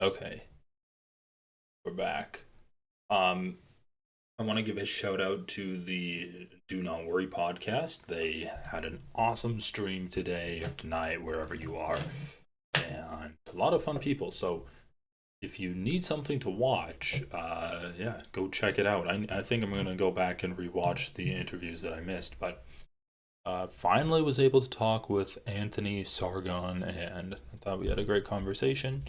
Okay, we're back. Um, I want to give a shout out to the Do Not Worry podcast. They had an awesome stream today or tonight, wherever you are, and a lot of fun people. So if you need something to watch, yeah, go check it out. I think I'm gonna go back and rewatch the interviews that I missed, but finally was able to talk with Anthony Sargon, and I thought we had a great conversation.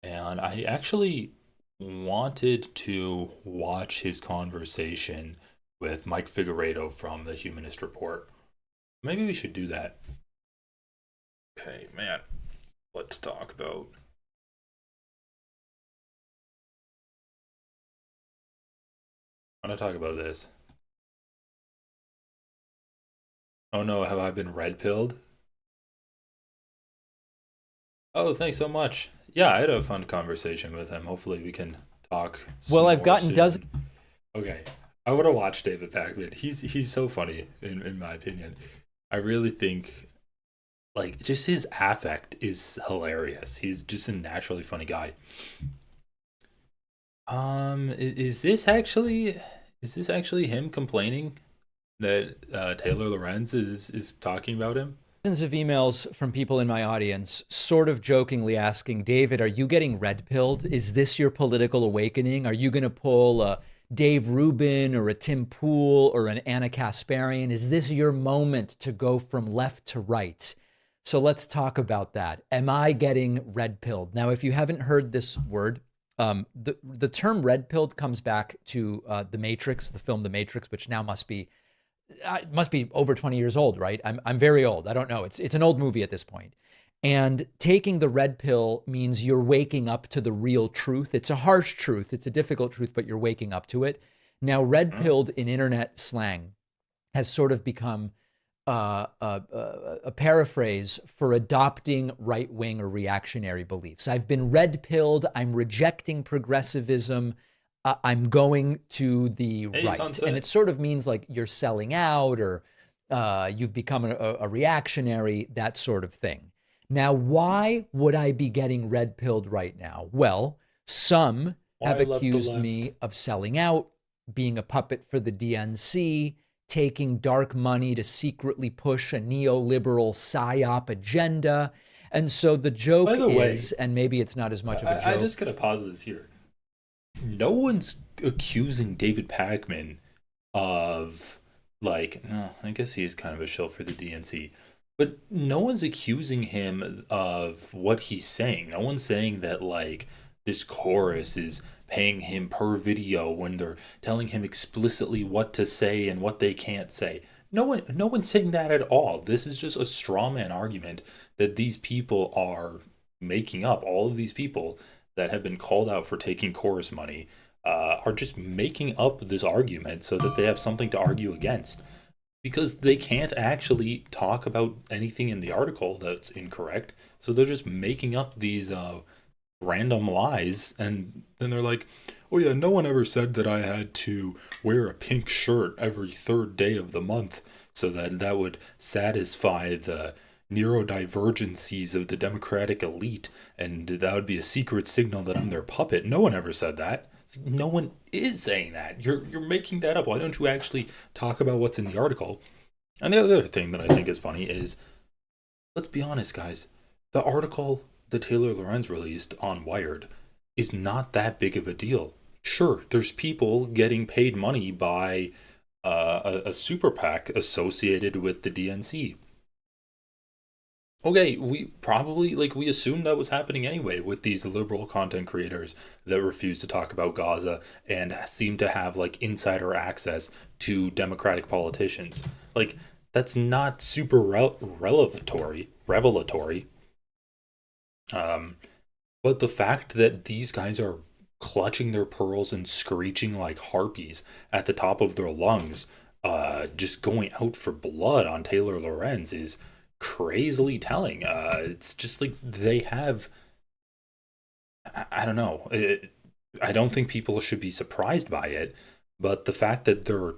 And I actually wanted to watch his conversation with Mike Figueredo from the Humanist Report. Maybe we should do that. Okay, man, let's talk about. I want to talk about this. Oh no, have I been red pilled? Oh, thanks so much. Yeah, I had a fun conversation with him. Hopefully, we can talk Well, some I've more gotten dozens. soon. Okay, I want to watch David Pakman. He's so funny in my opinion. I really think like just his affect is hilarious. He's just a naturally funny guy. Is this actually him complaining that Taylor Lorenz is talking about him? Of emails from people in my audience, sort of jokingly asking, David, are you getting red pilled? Is this your political awakening? Are you going to pull a Dave Rubin or a Tim Pool or an Anna Kasparian? Is this your moment to go from left to right? So let's talk about that. Am I getting red pilled? Now, if you haven't heard this word, the term red pilled comes back to The Matrix, the film The Matrix, which now must be over 20 years old, right? I'm very old. I don't know. It's an old movie at this point. And taking the red pill means you're waking up to the real truth. It's a harsh truth. It's a difficult truth, but you're waking up to it. Now, red Hmm? pilled in internet slang has sort of become a paraphrase for adopting right wing or reactionary beliefs. I've been red pilled. I'm rejecting progressivism. I'm going to the Hey, right. And it Sunset. sort of means like you're selling out or you've become a reactionary, that sort of thing. Now, why would I be getting red pilled right now? Well, some have Why left the accused left? me of selling out, being a puppet for the DNC, taking dark money to secretly push a neoliberal psyop agenda. And so the By joke the way, is, and maybe it's not as much of a I joke. just gotta pause this here. No one's accusing David Pakman of like no, I guess he is kind of a shill for the DNC. But no one's accusing him of what he's saying. No one's saying that like this chorus is paying him per video when they're telling him explicitly what to say and what they can't say. No one's saying that at all. This is just a straw man argument that these people are making up. All of these people that have been called out for taking chorus money are just making up this argument so that they have something to argue against because they can't actually talk about anything in the article that's incorrect. So they're just making up these random lies, and then they're like, "Oh yeah, no one ever said that I had to wear a pink shirt every third day of the month so that that would satisfy the neurodivergencies of the Democratic elite, and that would be a secret signal that I'm their puppet." No one ever said that. No one is saying that. You're making that up. Why don't you actually talk about what's in the article? And the other thing that I think is funny is, let's be honest, guys. The article that Taylor Lorenz released on Wired is not that big of a deal. Sure, there's people getting paid money by a super PAC associated with the DNC. Okay, we probably like we assumed that was happening anyway with these liberal content creators that refuse to talk about Gaza and seem to have like insider access to Democratic politicians. Like that's not super revelatory. Um, but the fact that these guys are clutching their pearls and screeching like harpies at the top of their lungs, just going out for blood on Taylor Lorenz is crazily telling. It's just like they have. I don't know. I don't think people should be surprised by it, but the fact that they're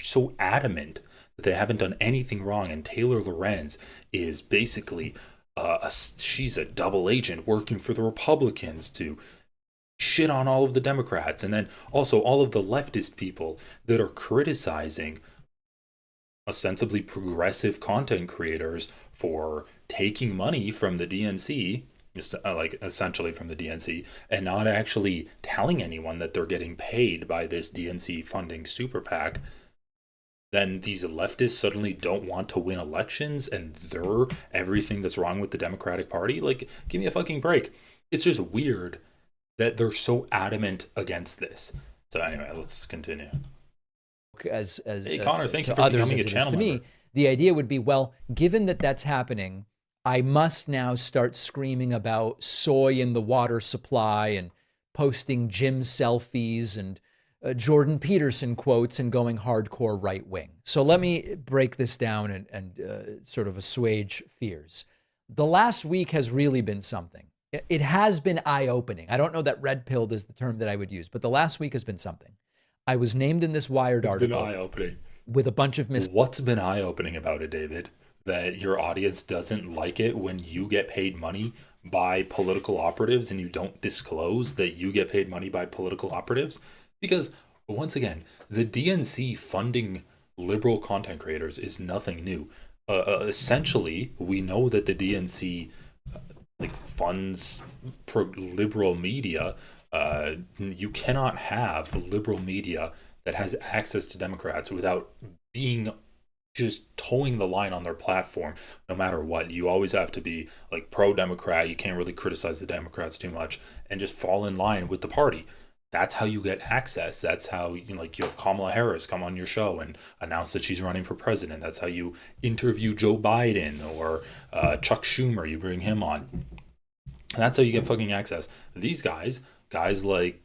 so adamant that they haven't done anything wrong, and Taylor Lorenz is basically she's a double agent working for the Republicans to shit on all of the Democrats, and then also all of the leftist people that are criticizing ostensibly progressive content creators for taking money from the DNC, like essentially from the DNC, and not actually telling anyone that they're getting paid by this DNC funding super PAC. Then these leftists suddenly don't want to win elections and they're everything that's wrong with the Democratic Party. Like, give me a fucking break. It's just weird that they're so adamant against this. So anyway, let's continue. As hey Connor, thank you to for others becoming as a it is channel to member. me, the idea would be, well, given that that's happening, I must now start screaming about soy in the water supply and posting gym selfies and Jordan Peterson quotes and going hardcore right wing. So let me break this down and sort of assuage fears. The last week has really been something. It has been eye-opening. I don't know that red-pilled is the term that I would use, but the last week has been something. I was named in this Wired article. It's been eye-opening. With a bunch of What's been eye-opening about it, David? That your audience doesn't like it when you get paid money by political operatives and you don't disclose that you get paid money by political operatives? Because, once again, the DNC funding liberal content creators is nothing new. Essentially, we know that the DNC funds liberal media. You cannot have liberal media that has access to Democrats without being just towing the line on their platform no matter what. You always have to be like pro-Democrat. You can't really criticize the Democrats too much and just fall in line with the party. That's how you get access. That's how you have Kamala Harris come on your show and announce that she's running for president. That's how you interview Joe Biden or Chuck Schumer. You bring him on. And that's how you get fucking access. These guys like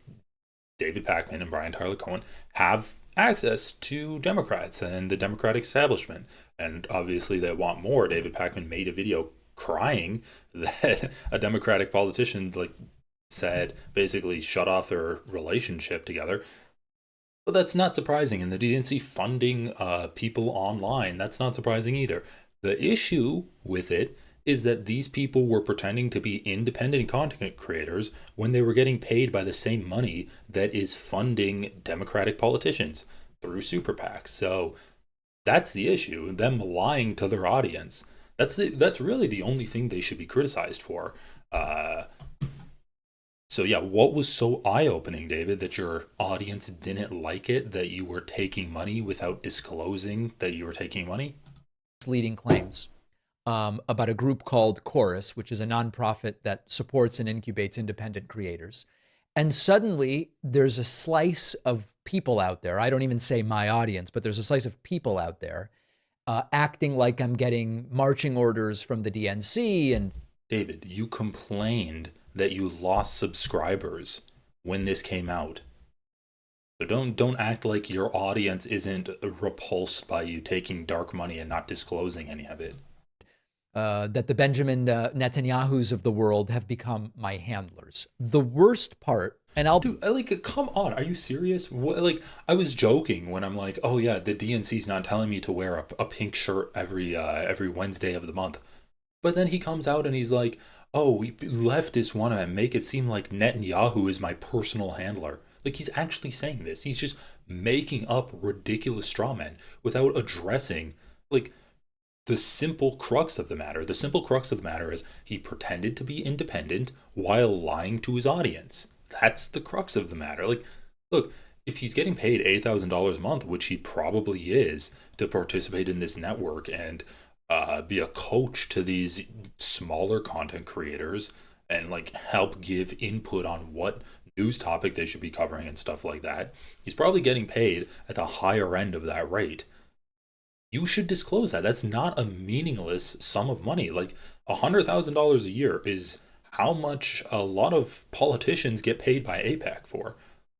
David Pakman and Brian Tyler Cohen, have access to Democrats and the Democratic establishment. And obviously they want more. David Pakman made a video crying that a Democratic politician said basically shut off their relationship together. But that's not surprising. And the DNC funding people online, that's not surprising either. The issue with it is that these people were pretending to be independent content creators when they were getting paid by the same money that is funding Democratic politicians through super PACs. So that's the issue, them lying to their audience. That's really the only thing they should be criticized for. So yeah, what was so eye-opening, David, that your audience didn't like it, that you were taking money without disclosing that you were taking money? Leading claims about a group called Chorus, which is a nonprofit that supports and incubates independent creators. And suddenly there's a slice of people out there. I don't even say my audience, but there's a slice of people out there acting like I'm getting marching orders from the DNC. And David, you complained that you lost subscribers when this came out. So don't act like your audience isn't repulsed by you taking dark money and not disclosing any of it. That the Benjamin Netanyahus of the world have become my handlers. The worst part, and I'll... Dude, come on, are you serious? What, I was joking when I'm like, oh yeah, the DNC's not telling me to wear a pink shirt every Wednesday of the month. But then he comes out and he's like, oh, leftists want to make it seem like Netanyahu is my personal handler. He's actually saying this. He's just making up ridiculous straw men without addressing, the simple crux of the matter. The simple crux of the matter is he pretended to be independent while lying to his audience. That's the crux of the matter. Look, if he's getting paid $8,000 a month, which he probably is, to participate in this network and be a coach to these smaller content creators and help give input on what news topic they should be covering and stuff like that, he's probably getting paid at the higher end of that rate. You should disclose that. That's not a meaningless sum of money. $100,000 a year is how much a lot of politicians get paid by AIPAC for.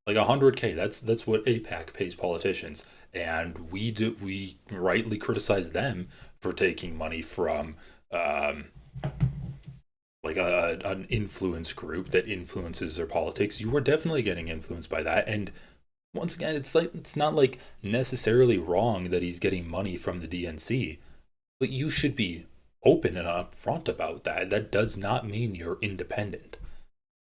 100K. That's what AIPAC pays politicians, and we rightly criticize them for taking money from an influence group that influences their politics. You are definitely getting influenced by that, and once again, it's not necessarily wrong that he's getting money from the DNC, but you should be open and upfront about that, that does not mean you're independent.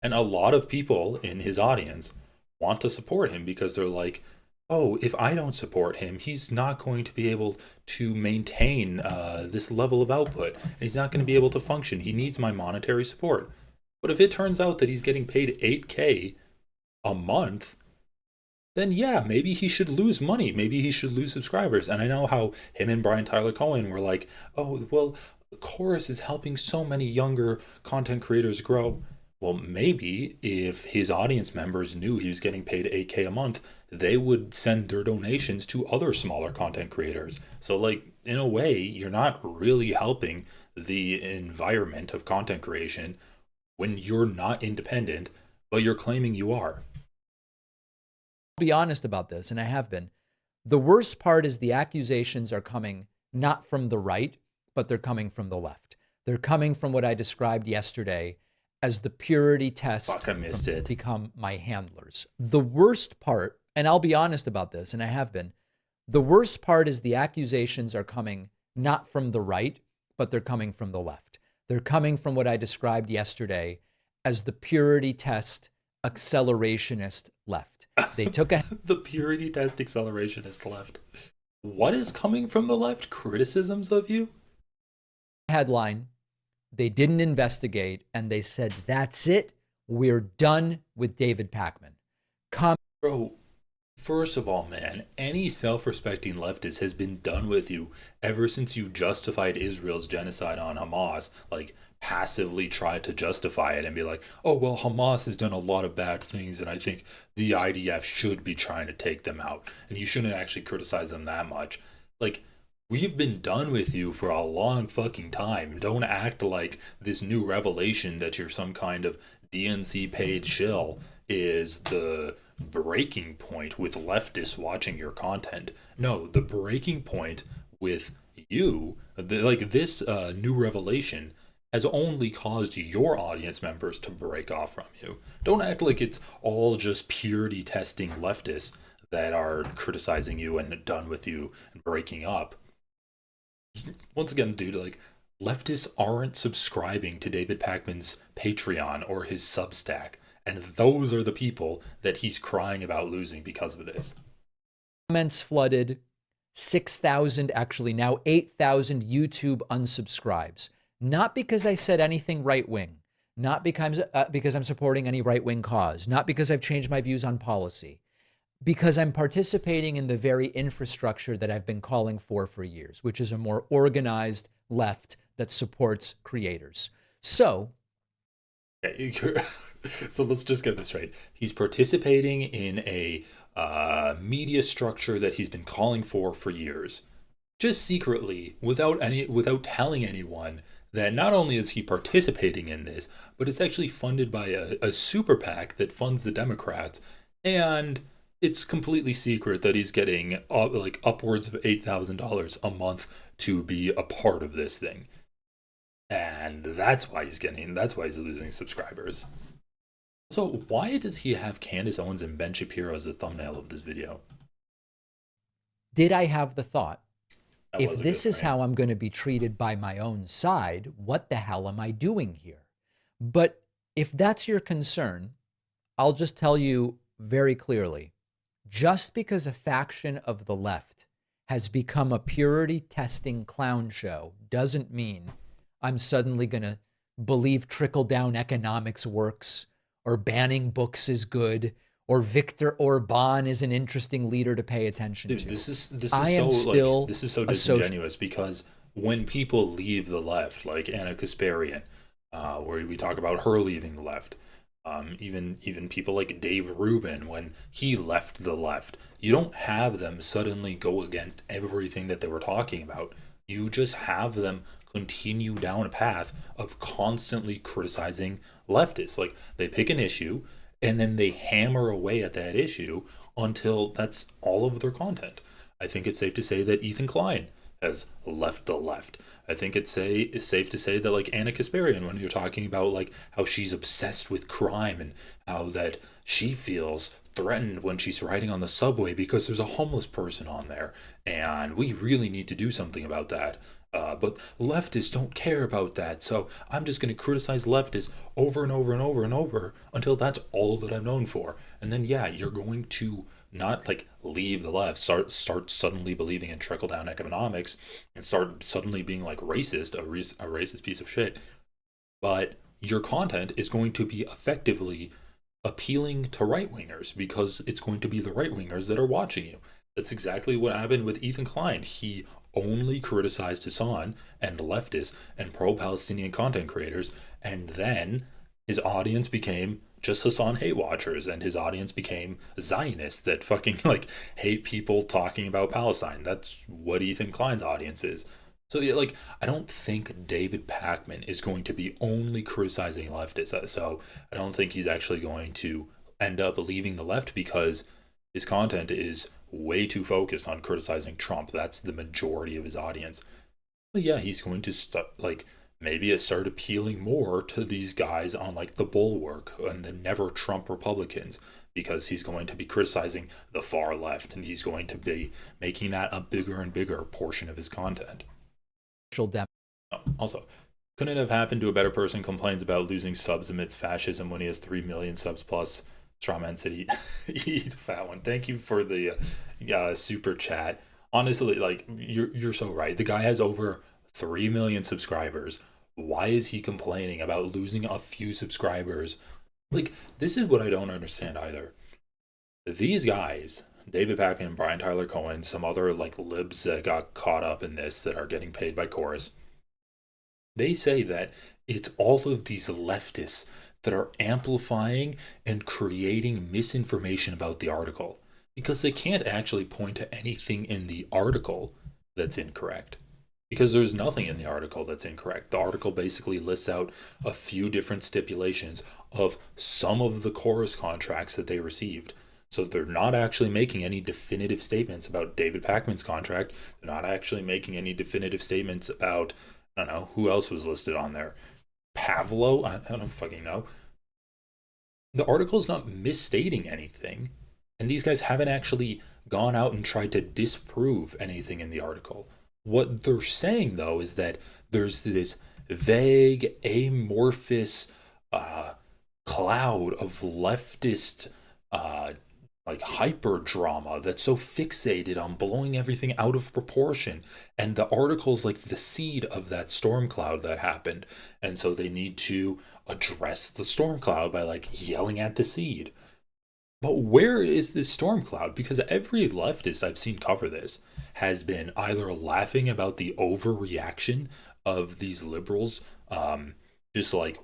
And a lot of people in his audience want to support him because they're like, oh, if I don't support him, he's not going to be able to maintain this level of output. And he's not going to be able to function. He needs my monetary support. But if it turns out that he's getting paid $8K a month, then yeah, maybe he should lose money. Maybe he should lose subscribers. And I know how him and Brian Tyler Cohen were like, oh, well, Chorus is helping so many younger content creators grow. Well, maybe if his audience members knew he was getting paid $8K a month, they would send their donations to other smaller content creators. So, like, in a way, you're not really helping the environment of content creation when you're not independent, but you're claiming you are. Be honest about this, and I have been. The worst part is the accusations are coming not from the right, but they're coming from the left. They're coming from what I described yesterday as the purity test. Fuck, I missed it. Become my handlers. The worst part, and I'll be honest about this, and I have been, the worst part is the accusations are coming not from the right, but they're coming from the left. They're coming from what I described yesterday as the purity test accelerationist left. They took a the purity test accelerationist left. What is coming from the left? Criticisms of you? headline, they didn't investigate, and they said, that's it. We're done with David Pakman. Bro, first of all, man, any self-respecting leftist has been done with you ever since you justified Israel's genocide on Hamas, like passively tried to justify it and be like, oh, well, Hamas has done a lot of bad things and I think the IDF should be trying to take them out and you shouldn't actually criticize them that much. Like, we've been done with you for a long fucking time. Don't act like this new revelation that you're some kind of DNC paid shill is the breaking point with leftists watching your content. No, the breaking point with you, this new revelation has only caused your audience members to break off from you. Don't act like it's all just purity testing leftists that are criticizing you and done with you and breaking up. Once again, dude, like, leftists aren't subscribing to David Pakman's Patreon or his Substack, and those are the people that he's crying about losing because of this. Comments flooded, 6,000, actually now 8,000 YouTube unsubscribes. Not because I said anything right-wing, not because I'm supporting any right-wing cause, not because I've changed my views on policy, because I'm participating in the very infrastructure that I've been calling for years, which is a more organized left that supports creators. So let's just get this right. He's participating in a media structure that he's been calling for years, just secretly, without telling anyone that not only is he participating in this, but it's actually funded by a super PAC that funds the Democrats, and it's completely secret that he's getting upwards of $8,000 a month to be a part of this thing. And that's why he's losing subscribers. So why does he have Candace Owens and Ben Shapiro as the thumbnail of this video? Did I have the thought, if this is frame. how I'm going to be treated by my own side, what the hell am I doing here? But if that's your concern, I'll just tell you very clearly, just because a faction of the left has become a purity testing clown show doesn't mean I'm suddenly going to believe trickle-down economics works, or banning books is good, or Viktor Orban is an interesting leader to pay attention to. This is so disingenuous because when people leave the left, like Anna Kasparian, where we talk about her leaving the left, even people like Dave Rubin, when he left the left, you don't have them suddenly go against everything that they were talking about. You just have them continue down a path of constantly criticizing leftists. Like, they pick an issue and then they hammer away at that issue until that's all of their content. I think it's safe to say that Ethan Klein has left the left. I think it's safe to say that, like, Anna Kasparian, when you're talking about like how she's obsessed with crime and how that she feels threatened when she's riding on the subway because there's a homeless person on there and we really need to do something about that. But leftists don't care about that, so I'm just going to criticize leftists over and over and over and over until that's all that I'm known for. And then, yeah, you're going to not like leave the left, start suddenly believing in trickle down economics, and start suddenly being like racist, a racist piece of shit. But your content is going to be effectively appealing to right wingers because it's going to be the right wingers that are watching you. That's exactly what happened with Ethan Klein. He only criticized Hasan and leftists and pro-Palestinian content creators, and then his audience became just Hasan hate watchers, and his audience became Zionists that fucking like hate people talking about Palestine. That's what Ethan Klein's audience is. So yeah, like I don't think David Pakman is going to be only criticizing leftists. So I don't think he's actually going to end up leaving the left because his content is way too focused on criticizing Trump. That's the majority of his audience. But yeah, he's going to maybe start appealing more to these guys on like the Bulwark and the Never Trump Republicans because he's going to be criticizing the far left and he's going to be making that a bigger and bigger portion of his content. Also, couldn't it have happened to a better person complains about losing subs amidst fascism when he has 3 million subs plus? Strawman City, eat a fat one. Thank you for the super chat. Honestly, like you're so right. The guy has over 3 million subscribers. Why is he complaining about losing a few subscribers? Like, this is what I don't understand either. These guys, David Pakman, Brian Tyler Cohen, some other like libs that got caught up in this that are getting paid by Chorus, they say that it's all of these leftists that are amplifying and creating misinformation about the article because they can't actually point to anything in the article that's incorrect. Because there's nothing in the article that's incorrect. The article basically lists out a few different stipulations of some of the chorus contracts that they received. So they're not actually making any definitive statements about David Pakman's contract. They're not actually making any definitive statements about, I don't know, who else was listed on there. Pavlo? I don't fucking know. The article is not misstating anything. And these guys haven't actually gone out and tried to disprove anything in the article. What they're saying, though, is that there's this vague, amorphous cloud of leftist like hyper drama that's so fixated on blowing everything out of proportion. And the article's like the seed of that storm cloud that happened. And so they need to address the storm cloud by like yelling at the seed. But where is this storm cloud? Because every leftist I've seen cover this has been either laughing about the overreaction of these liberals, just like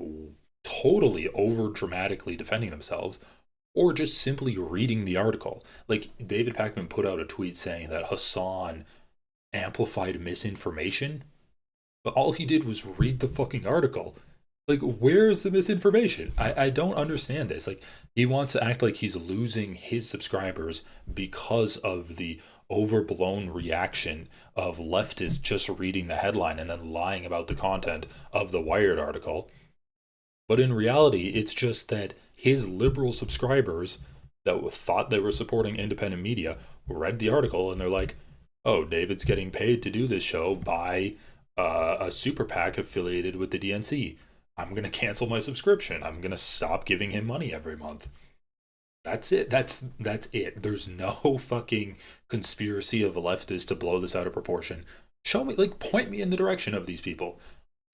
totally over dramatically defending themselves, or just simply reading the article. Like David Pakman put out a tweet saying that Hasan amplified misinformation, but all he did was read the fucking article. Like, where's the misinformation? I don't understand this. Like, he wants to act like he's losing his subscribers because of the overblown reaction of leftists just reading the headline and then lying about the content of the Wired article. But in reality, it's just that his liberal subscribers that thought they were supporting independent media read the article and they're like, oh, David's getting paid to do this show by a super PAC affiliated with the DNC. I'm going to cancel my subscription. I'm going to stop giving him money every month. That's it. That's it. There's no fucking conspiracy of leftists to blow this out of proportion. Show me, like, point me in the direction of these people.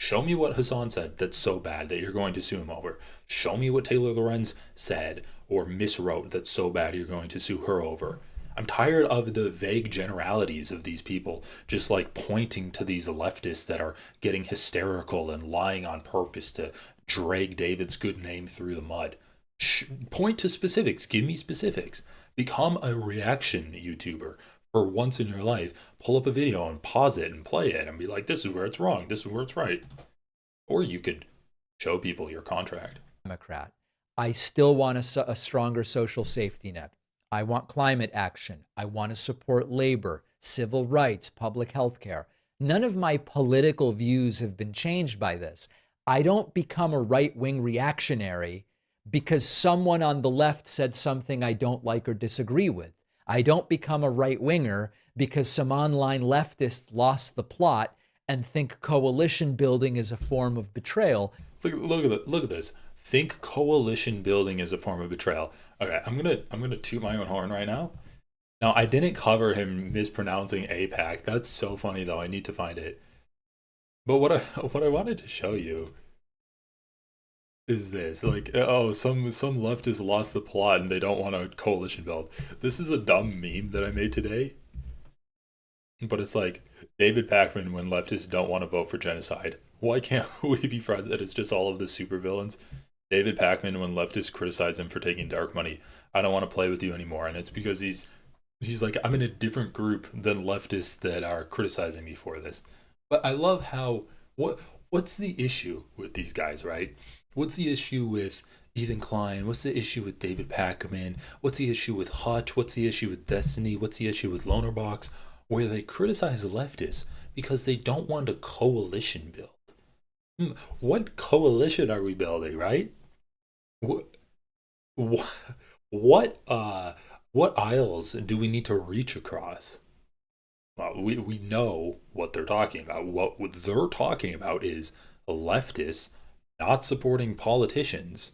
Show me what Hasan said that's so bad that you're going to sue him over. Show me what Taylor Lorenz said or miswrote that's so bad you're going to sue her over. I'm tired of the vague generalities of these people just like pointing to these leftists that are getting hysterical and lying on purpose to drag David's good name through the mud. Point to specifics. Give me specifics. Become a reaction YouTuber for once in your life. Pull up a video and pause it and play it and be like, this is where it's wrong. This is where it's right. Or you could show people your contract. Democrat. I still want a stronger social safety net. I want climate action. I want to support labor, civil rights, public health care. None of my political views have been changed by this. I don't become a right-wing reactionary because someone on the left said something I don't like or disagree with. I don't become a right-winger because some online leftist lost the plot and think coalition building is a form of betrayal. Look at this. Think coalition building is a form of betrayal. Okay, I'm gonna toot my own horn right now. Now, I didn't cover him mispronouncing APAC. That's so funny though. I need to find it. But what I what I wanted to show you is this. Like, oh, some leftists lost the plot and they don't want a coalition build. This is a dumb meme that I made today. But it's like David Pakman when leftists don't want to vote for genocide. Why can't we be friends? And it's just all of the supervillains. David Pakman when leftists criticize him for taking dark money. I don't want to play with you anymore. And it's because he's like, I'm in a different group than leftists that are criticizing me for this. But I love how what's the issue with these guys, right? What's the issue with Ethan Klein? What's the issue with David Pakman? What's the issue with Hutch? What's the issue with Destiny? What's the issue with Lonerbox? Where they criticize leftists because they don't want a coalition build. What coalition are we building, right? What what aisles do we need to reach across? Well, we know what they're talking about. What they're talking about is leftists not supporting politicians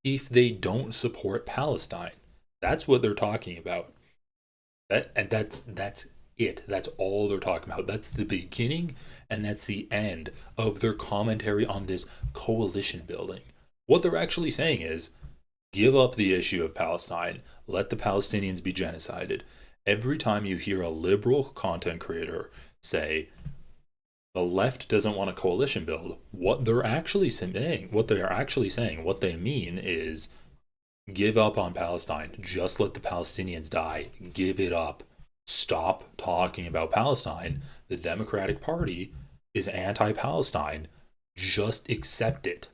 if they don't support Palestine. That's what they're talking about. That's it. That's all they're talking about. That's the beginning and that's the end of their commentary on this coalition building. What they're actually saying is give up the issue of Palestine, let the Palestinians be genocided. Every time you hear a liberal content creator say the left doesn't want a coalition build, what they are actually saying, what they mean is give up on Palestine. Just let the Palestinians die. Give it up. Stop talking about Palestine. The Democratic Party is anti-Palestine. Just accept it.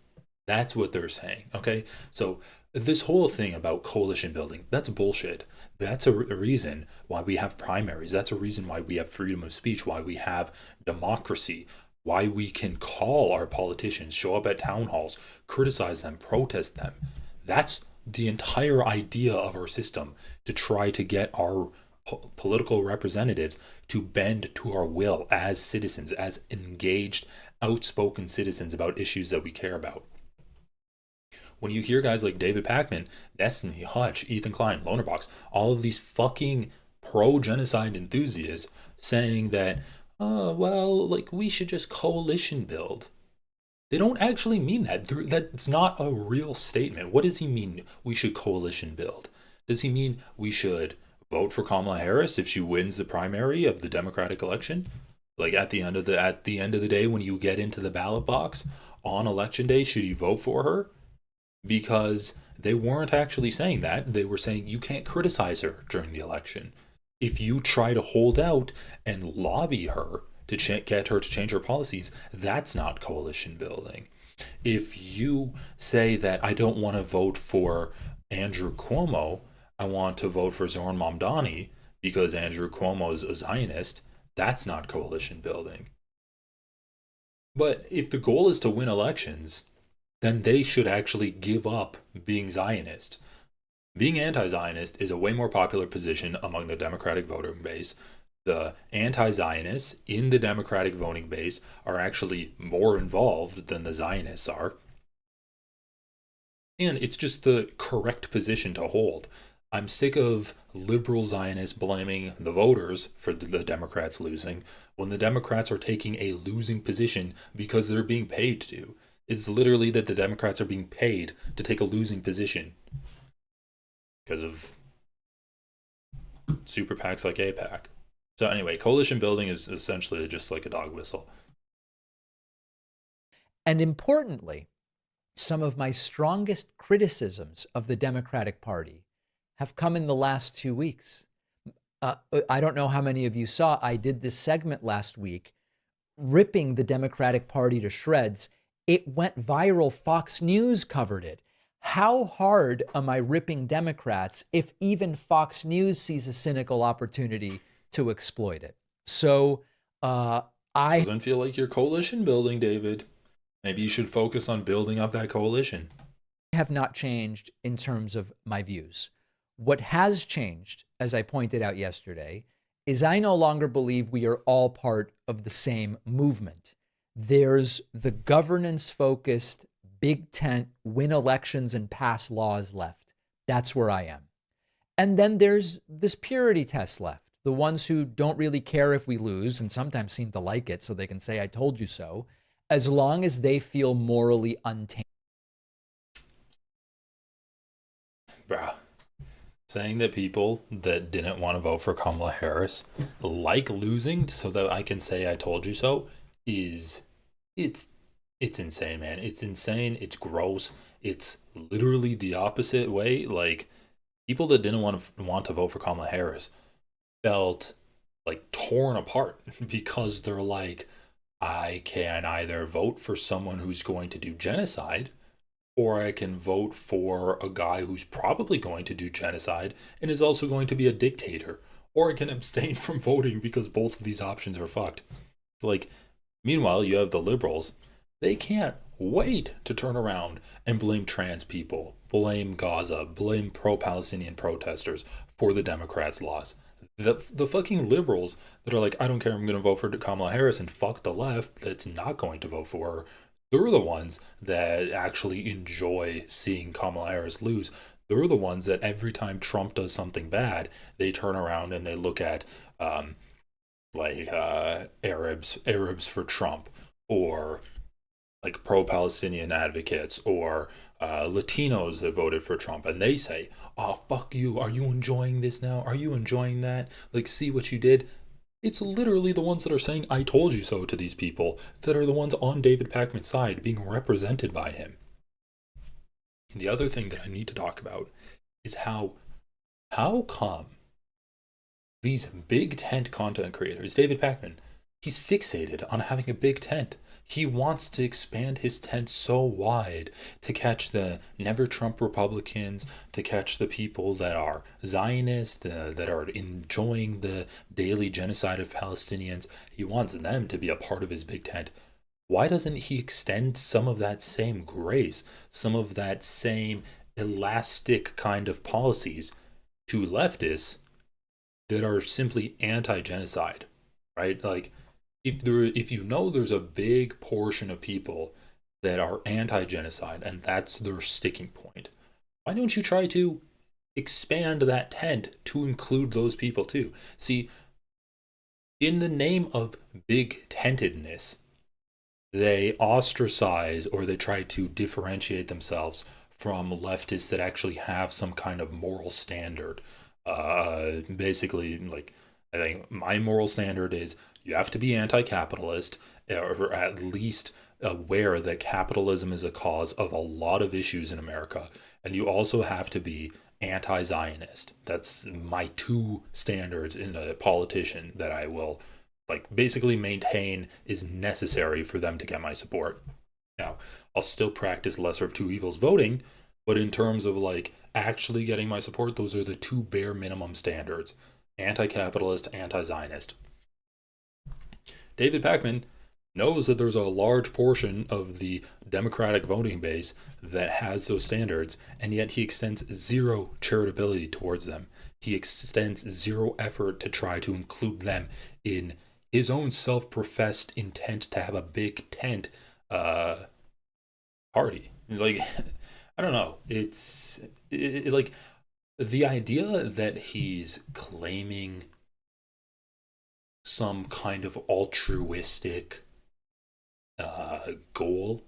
That's what they're saying, okay? So this whole thing about coalition building, that's bullshit. That's a reason why we have primaries. That's a reason why we have freedom of speech, why we have democracy, why we can call our politicians, show up at town halls, criticize them, protest them. That's the entire idea of our system, to try to get our political representatives to bend to our will as citizens, as engaged, outspoken citizens about issues that we care about. When you hear guys like David Pakman, Destiny, Hutch, Ethan Klein, Lonerbox, all of these fucking pro-genocide enthusiasts saying that, oh, well, like, we should just coalition build. They don't actually mean that. That's not a real statement. What does he mean we should coalition build? Does he mean we should vote for Kamala Harris if she wins the primary of the Democratic election? Like at the end of the day, when you get into the ballot box on election day, should you vote for her? Because they weren't actually saying that. They were saying you can't criticize her during the election. If you try to hold out and lobby her to get her to change her policies, that's not coalition building. If you say that I don't want to vote for Andrew Cuomo, I want to vote for Zoran Mamdani because Andrew Cuomo is a Zionist, that's not coalition building. But if the goal is to win elections, then they should actually give up being Zionist. Being anti-Zionist is a way more popular position among the Democratic voting base. The anti-Zionists in the Democratic voting base are actually more involved than the Zionists are. And it's just the correct position to hold. I'm sick of liberal Zionists blaming the voters for the Democrats losing when the Democrats are taking a losing position because they're being paid to. It's literally that the Democrats are being paid to take a losing position because of super PACs like APAC. So anyway, coalition building is essentially just like a dog whistle. And importantly, some of my strongest criticisms of the Democratic Party have come in the last 2 weeks. I don't know how many of you saw, I did this segment last week ripping the Democratic Party to shreds. It went viral. Fox News covered it. How hard am I ripping Democrats if even Fox News sees a cynical opportunity to exploit it? So Doesn't feel like you're coalition building, David. Maybe you should focus on building up that coalition. Have not changed in terms of my views. What has changed, as I pointed out yesterday, is I no longer believe we are all part of the same movement. There's the governance focused, big tent, win elections and pass laws left. That's where I am. And then there's this purity test left. The ones who don't really care if we lose and sometimes seem to like it so they can say, I told you so, as long as they feel morally untainted. Bruh. Saying that people that didn't want to vote for Kamala Harris like losing so that I can say I told you so is it's insane, man. It's insane. It's gross. It's literally the opposite way. Like, people that didn't want to vote for Kamala Harris felt like torn apart because they're like, I can either vote for someone who's going to do genocide, or I can vote for a guy who's probably going to do genocide and is also going to be a dictator, or I can abstain from voting because both of these options are fucked. Like, meanwhile, you have the liberals. They can't wait to turn around and blame trans people, blame Gaza, blame pro-Palestinian protesters for the Democrats' loss. The fucking liberals that are like, I don't care, I'm going to vote for Kamala Harris, and fuck the left that's not going to vote for her. They're the ones that actually enjoy seeing Kamala Harris lose. They're the ones that every time Trump does something bad, they turn around and they look at Arabs for Trump, or like pro-Palestinian advocates, or Latinos that voted for Trump, and they say, oh, fuck you, are you enjoying this now? Are you enjoying that? Like, see what you did? It's literally the ones that are saying, I told you so to these people, that are the ones on David Pakman's side being represented by him. And the other thing that I need to talk about is how come these big tent content creators, David Pakman, he's fixated on having a big tent. He wants to expand his tent so wide to catch the never Trump Republicans, to catch the people that are Zionist, that are enjoying the daily genocide of Palestinians. He wants them to be a part of his big tent. Why doesn't he extend some of that same grace, some of that same elastic kind of policies to leftists that are simply anti-genocide, right? Like, if you know there's a big portion of people that are anti-genocide and that's their sticking point, why don't you try to expand that tent to include those people too? See, in the name of big tentedness, they ostracize or they try to differentiate themselves from leftists that actually have some kind of moral standard. Basically, like, I think my moral standard is you have to be anti-capitalist, or at least aware that capitalism is a cause of a lot of issues in America, and you also have to be anti-Zionist. That's my two standards in a politician that I will, like, basically maintain is necessary for them to get my support. Now, I'll still practice lesser of two evils voting, but in terms of like actually getting my support, those are the two bare minimum standards: anti-capitalist, anti-Zionist. David Pakman knows that there's a large portion of the Democratic voting base that has those standards, and yet he extends zero charitability towards them. He extends zero effort to try to include them in his own self-professed intent to have a big tent party. Like, I don't know. It's like the idea that he's claiming some kind of altruistic goal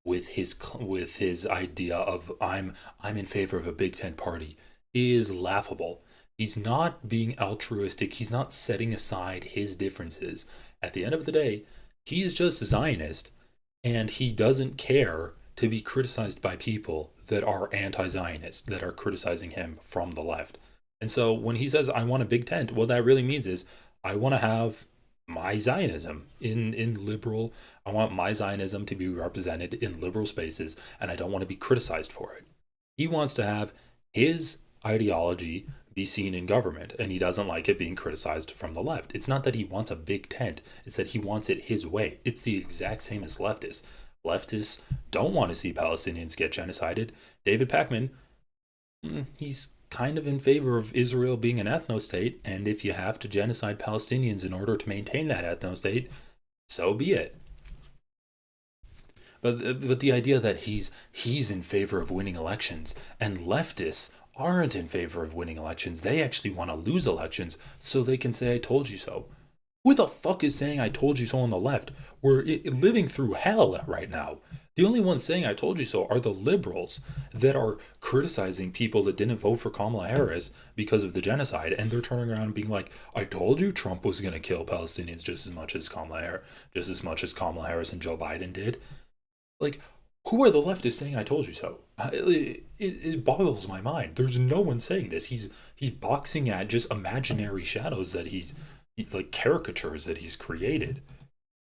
with his idea of I'm in favor of a big tent party is laughable. He's not being altruistic. He's not setting aside his differences. At the end of the day, he's just a Zionist, and he doesn't care to be criticized by people that are anti-Zionist, that are criticizing him from the left. And so when he says, I want a big tent, what that really means is I want to have my Zionism in liberal. I want my Zionism to be represented in liberal spaces, and I don't want to be criticized for it. He wants to have his ideology be seen in government, and he doesn't like it being criticized from the left. It's not that he wants a big tent, it's that he wants it his way. It's the exact same as leftists. Leftists don't want to see Palestinians get genocided. David Pakman, he's kind of in favor of Israel being an ethno-state, and if you have to genocide Palestinians in order to maintain that ethno-state, so be it. But the idea that he's in favor of winning elections, and leftists aren't in favor of winning elections. They actually want to lose elections so they can say, I told you so. Who the fuck is saying I told you so on the left? We're living through hell right now. The only ones saying I told you so are the liberals that are criticizing people that didn't vote for Kamala Harris because of the genocide. And they're turning around and being like, I told you Trump was going to kill Palestinians just as much as Kamala Harris and Joe Biden did. Like, who are the leftists saying I told you so? It boggles my mind. There's no one saying this. He's boxing at just imaginary shadows that he's like caricatures that he's created.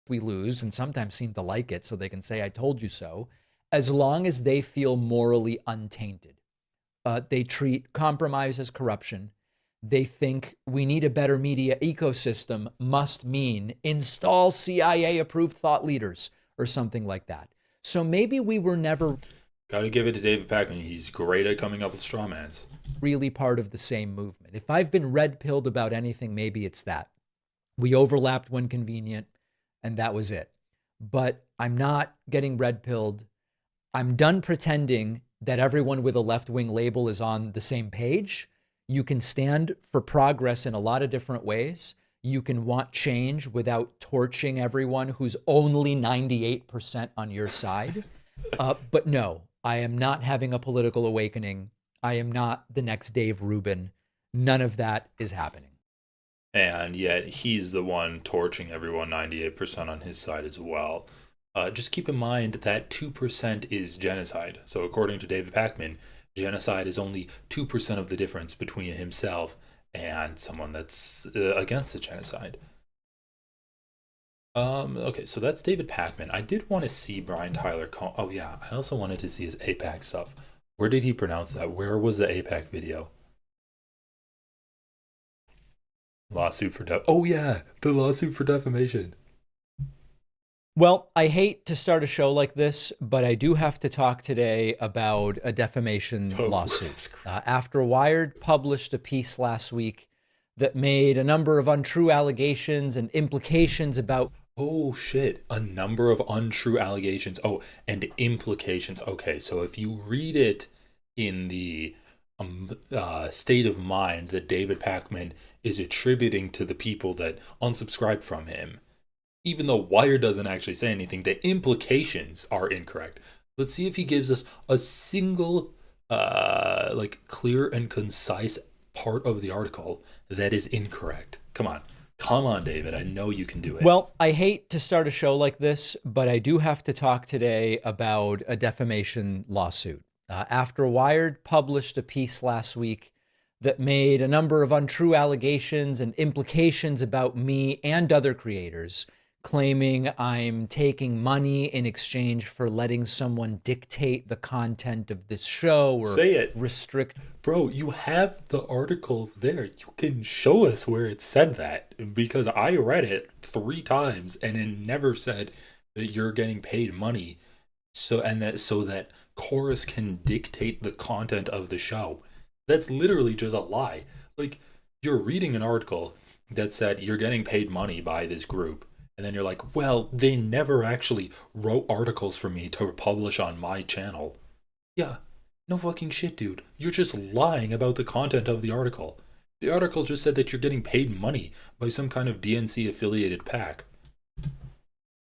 We lose and sometimes seem to like it so they can say, I told you so, as long as they feel morally untainted. They treat compromise as corruption. They think we need a better media ecosystem must mean install CIA-approved thought leaders or something like that. So maybe we were never... Gotta give it to David Pakman. He's great at coming up with straw mans. ...really part of the same movement. If I've been red-pilled about anything, maybe it's that. We overlapped when convenient, and that was it. But I'm not getting red-pilled. I'm done pretending that everyone with a left-wing label is on the same page. You can stand for progress in a lot of different ways. You can want change without torching everyone who's only 98% on your side. But no, I am not having a political awakening. I am not the next Dave Rubin. None of that is happening. And yet he's the one torching everyone 98% on his side as well. Just keep in mind that 2% is genocide. So according to David Pakman, genocide is only 2% of the difference between himself and someone that's against the genocide. Okay, so that's David Pakman. I did want to see Brian Tyler oh yeah, I also wanted to see his AIPAC stuff. Where did he pronounce that? Where was the AIPAC video? Lawsuit for oh yeah, the lawsuit for defamation. Well, I hate to start a show like this, but I do have to talk today about a defamation lawsuit. After Wired published a piece last week that made a number of untrue allegations and implications about... Oh shit, a number of untrue allegations. Oh, and implications. Okay, so if you read it in the state of mind that David Pakman is attributing to the people that unsubscribed from him, even though Wired doesn't actually say anything, the implications are incorrect. Let's see if he gives us a single, like, clear and concise part of the article that is incorrect. Come on, David. I know you can do it. Well, I hate to start a show like this, but I do have to talk today about a defamation lawsuit. After Wired published a piece last week that made a number of untrue allegations and implications about me and other creators, claiming I'm taking money in exchange for letting someone dictate the content of this show or say it. Restrict. Bro, you have the article there. You can show us where it said that, because I read it 3 times and it never said that you're getting paid money so that Chorus can dictate the content of the show. That's literally just a lie. Like, you're reading an article that said you're getting paid money by this group. And then you're like, well, they never actually wrote articles for me to publish on my channel. Yeah, no fucking shit, dude. You're just lying about the content of the article. The article just said that you're getting paid money by some kind of DNC affiliated PAC.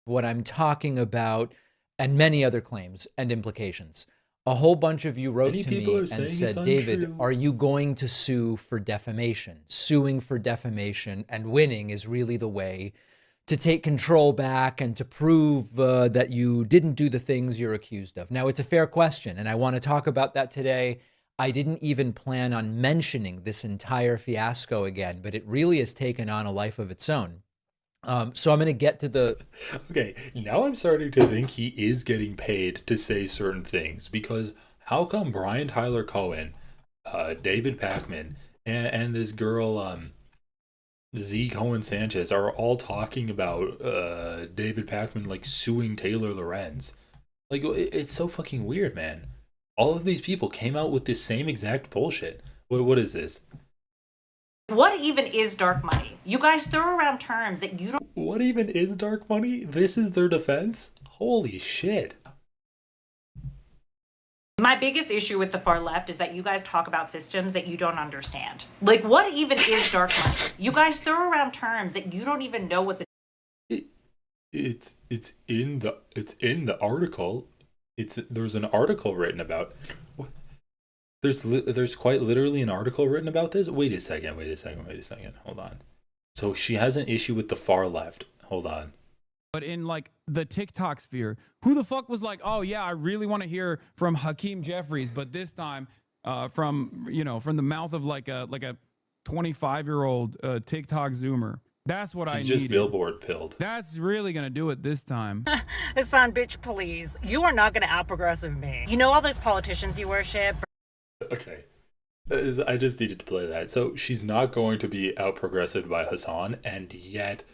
What I'm talking about, and many other claims and implications. A whole bunch of you wrote to me and said, David, are you going to sue for defamation? Suing for defamation and winning is really the way to take control back and to prove that you didn't do the things you're accused of. Now, it's a fair question, and I want to talk about that today. I didn't even plan on mentioning this entire fiasco again, but it really has taken on a life of its own. So I'm going to get to the... Okay, now I'm starting to think he is getting paid to say certain things, because how come Brian Tyler Cohen, David Pakman, and this girl... Z. Cohen Sanchez are all talking about David Pakman like suing Taylor Lorenz. Like, it's so fucking weird, man. All of these people came out with this same exact bullshit. What is this? What even is dark money? You guys throw around terms that you don't. What even is dark money? This is their defense? Holy shit. My biggest issue with the far left is that you guys talk about systems that you don't understand. Like, what even is dark money? You guys throw around terms that you don't even know what the. It's in the article. There's an article written about. What? There's quite literally an article written about this. Wait a second. Hold on. So she has an issue with the far left. Hold on. But in like the TikTok sphere, who the fuck was like, oh yeah, I really want to hear from Hakeem Jeffries, but this time from the mouth of like a 25-year-old TikTok Zoomer. That's what I need. She's just billboard pilled. That's really gonna do it this time. Hasan, bitch, please. You are not gonna out-progressive me. You know all those politicians you worship? Okay. I just needed to play that. So she's not going to be out-progressive by Hasan, and yet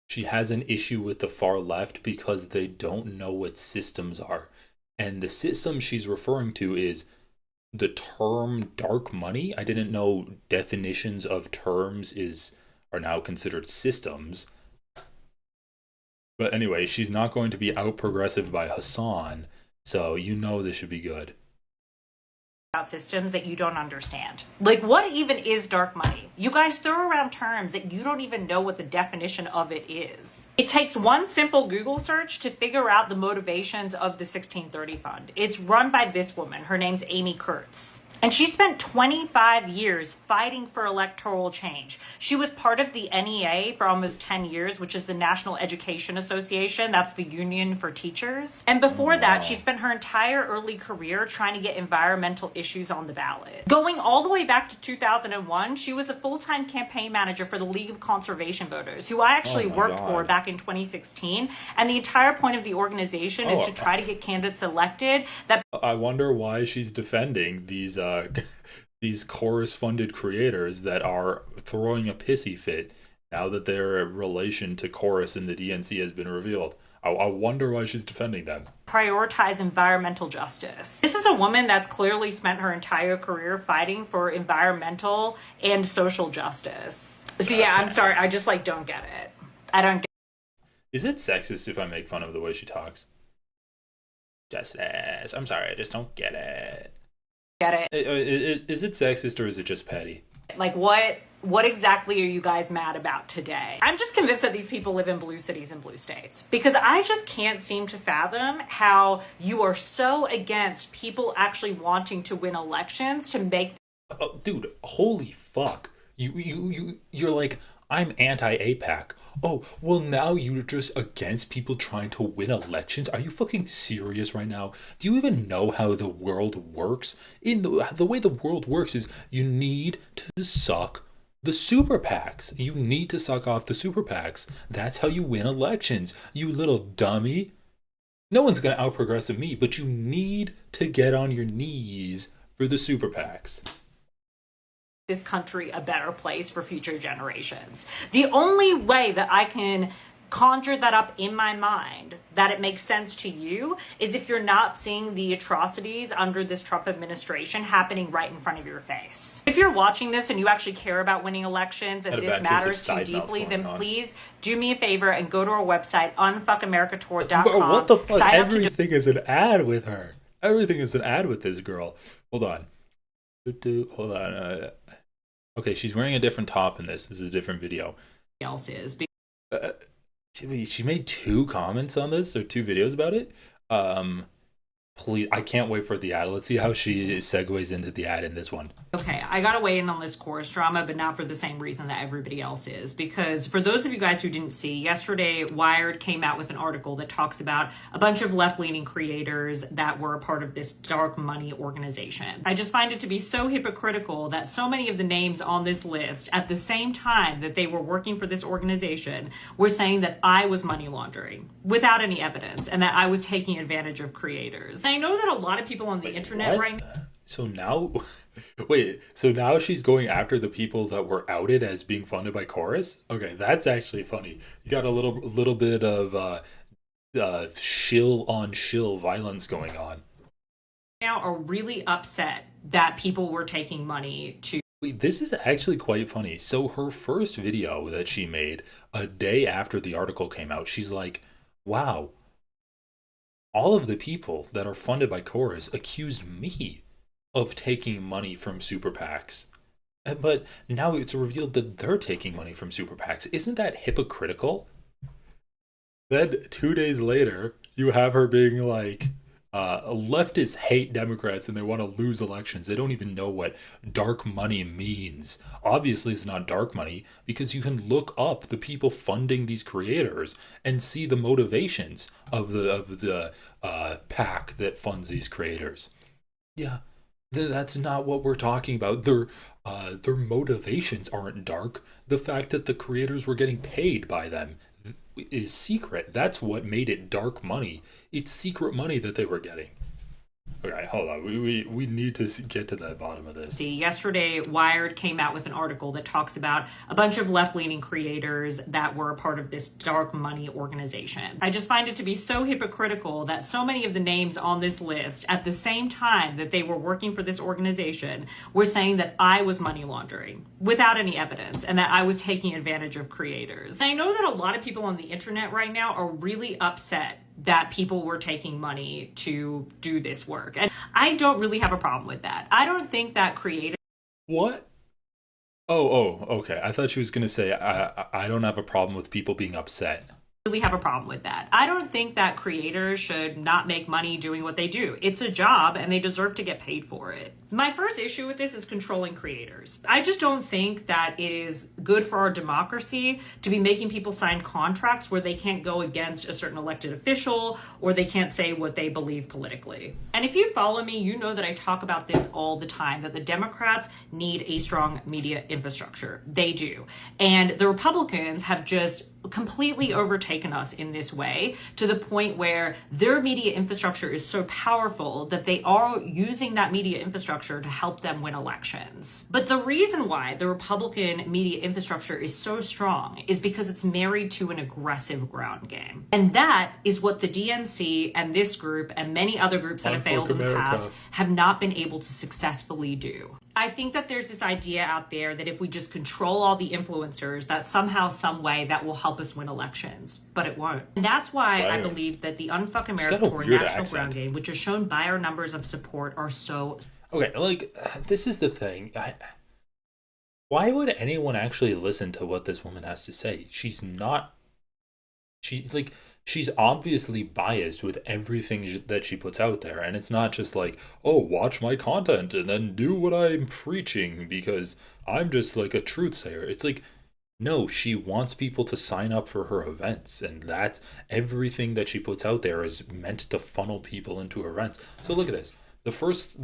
she has an issue with the far left because they don't know what systems are. And the system she's referring to is the term dark money. I didn't know definitions of terms are now considered systems. But anyway, she's not going to be out-progressive by Hasan, so you know this should be good. About systems that you don't understand. Like, what even is dark money? You guys throw around terms that you don't even know what the definition of it is. It takes one simple Google search to figure out the motivations of the 1630 Fund. It's run by this woman. Her name's Amy Kurtz. And she spent 25 years fighting for electoral change. She was part of the NEA for almost 10 years, which is the National Education Association. That's the union for teachers. And before that, she spent her entire early career trying to get environmental issues on the ballot. Going all the way back to 2001, she was a full-time campaign manager for the League of Conservation Voters, who I actually worked for back in 2016. And the entire point of the organization is to try to get candidates elected that. I wonder why she's defending these chorus-funded creators that are throwing a pissy fit now that their relation to chorus in the DNC has been revealed. I wonder why she's defending them. Prioritize environmental justice. This is a woman that's clearly spent her entire career fighting for environmental and social justice. So yeah, I'm sorry, I just don't get it. I don't get it. Is it sexist if I make fun of the way she talks? Justice. I'm sorry, I just don't get it. Get it? Is it sexist or is it just petty? Like, what exactly are you guys mad about today? I'm just convinced that these people live in blue cities and blue states, because I just can't seem to fathom how you are so against people actually wanting to win elections to make. Oh, dude, holy fuck! You're like, I'm anti-APAC. Oh, well, now you're just against people trying to win elections? Are you fucking serious right now? Do you even know how the world works? The way the world works is you need to suck the super PACs. You need to suck off the super PACs. That's how you win elections, you little dummy. No one's going to out-progressive me, but you need to get on your knees for the super PACs. This country a better place for future generations. The only way that I can conjure that up in my mind that it makes sense to you is if you're not seeing the atrocities under this Trump administration happening right in front of your face. If you're watching this and you actually care about winning elections and this matters too deeply, then please do me a favor and go to our website, unfuckamericatour.com. What the fuck? Everything is an ad with her. Everything is an ad with this girl. Hold on. Hold on. Okay, she's wearing a different top in this. This is a different video. Else is. She made 2 comments on this, or 2 videos about it. Please, I can't wait for the ad. Let's see how she segues into the ad in this one. Okay, I gotta weigh in on this chorus drama, but not for the same reason that everybody else is. Because for those of you guys who didn't see, yesterday Wired came out with an article that talks about a bunch of left-leaning creators that were a part of this dark money organization. I just find it to be so hypocritical that so many of the names on this list, at the same time that they were working for this organization, were saying that I was money laundering without any evidence and that I was taking advantage of creators. I know that a lot of people on the internet right now. So now she's going after the people that were outed as being funded by Chorus? Okay, that's actually funny. You got a little bit of shill on shill violence going on. Now are really upset that people were taking money to Wait, this is actually quite funny. So her first video that she made a day after the article came out, she's like, "Wow, all of the people that are funded by Chorus accused me of taking money from super PACs. But now it's revealed that they're taking money from super PACs. Isn't that hypocritical?" Then 2 days later, you have her being like, leftists hate Democrats and they want to lose elections. They don't even know what dark money means. Obviously, it's not dark money because you can look up the people funding these creators and see the motivations of the PAC that funds these creators. Yeah, that's not what we're talking about. Their motivations aren't dark. The fact that the creators were getting paid by them is secret. That's what made it dark money. It's secret money that they were getting. Okay, hold on. We need to get to the bottom of this. Yesterday, Wired came out with an article that talks about a bunch of left-leaning creators that were a part of this dark money organization. I just find it to be so hypocritical that so many of the names on this list, at the same time that they were working for this organization, were saying that I was money laundering without any evidence and that I was taking advantage of creators. And I know that a lot of people on the internet right now are really upset that people were taking money to do this work. And I don't really have a problem with that. I don't think that creators... What? Oh, okay. I thought she was going to say, I don't have a problem with people being upset. Really have a problem with that. I don't think that creators should not make money doing what they do. It's a job and they deserve to get paid for it. My first issue with this is controlling creators. I just don't think that it is good for our democracy to be making people sign contracts where they can't go against a certain elected official or they can't say what they believe politically. And if you follow me, you know that I talk about this all the time, that the Democrats need a strong media infrastructure. They do. And the Republicans have just completely overtaken us in this way to the point where their media infrastructure is so powerful that they are using that media infrastructure to help them win elections. But the reason why the Republican media infrastructure is so strong is because it's married to an aggressive ground game. And that is what the DNC and this group and many other groups that have failed in the past have not been able to successfully do. I think that there's this idea out there that if we just control all the influencers, that somehow, some way, that will help us win elections. But it won't. And that's why I believe that the Unfuck America Tour national ground game, which is shown by our numbers of support, are so... Okay, like, this is the thing. Why would anyone actually listen to what this woman has to say? She's obviously biased with everything that she puts out there. And it's not just like, oh, watch my content and then do what I'm preaching because I'm just like a truth sayer. It's like, no, she wants people to sign up for her events. And that's everything that she puts out there is meant to funnel people into her events. So look at this. The first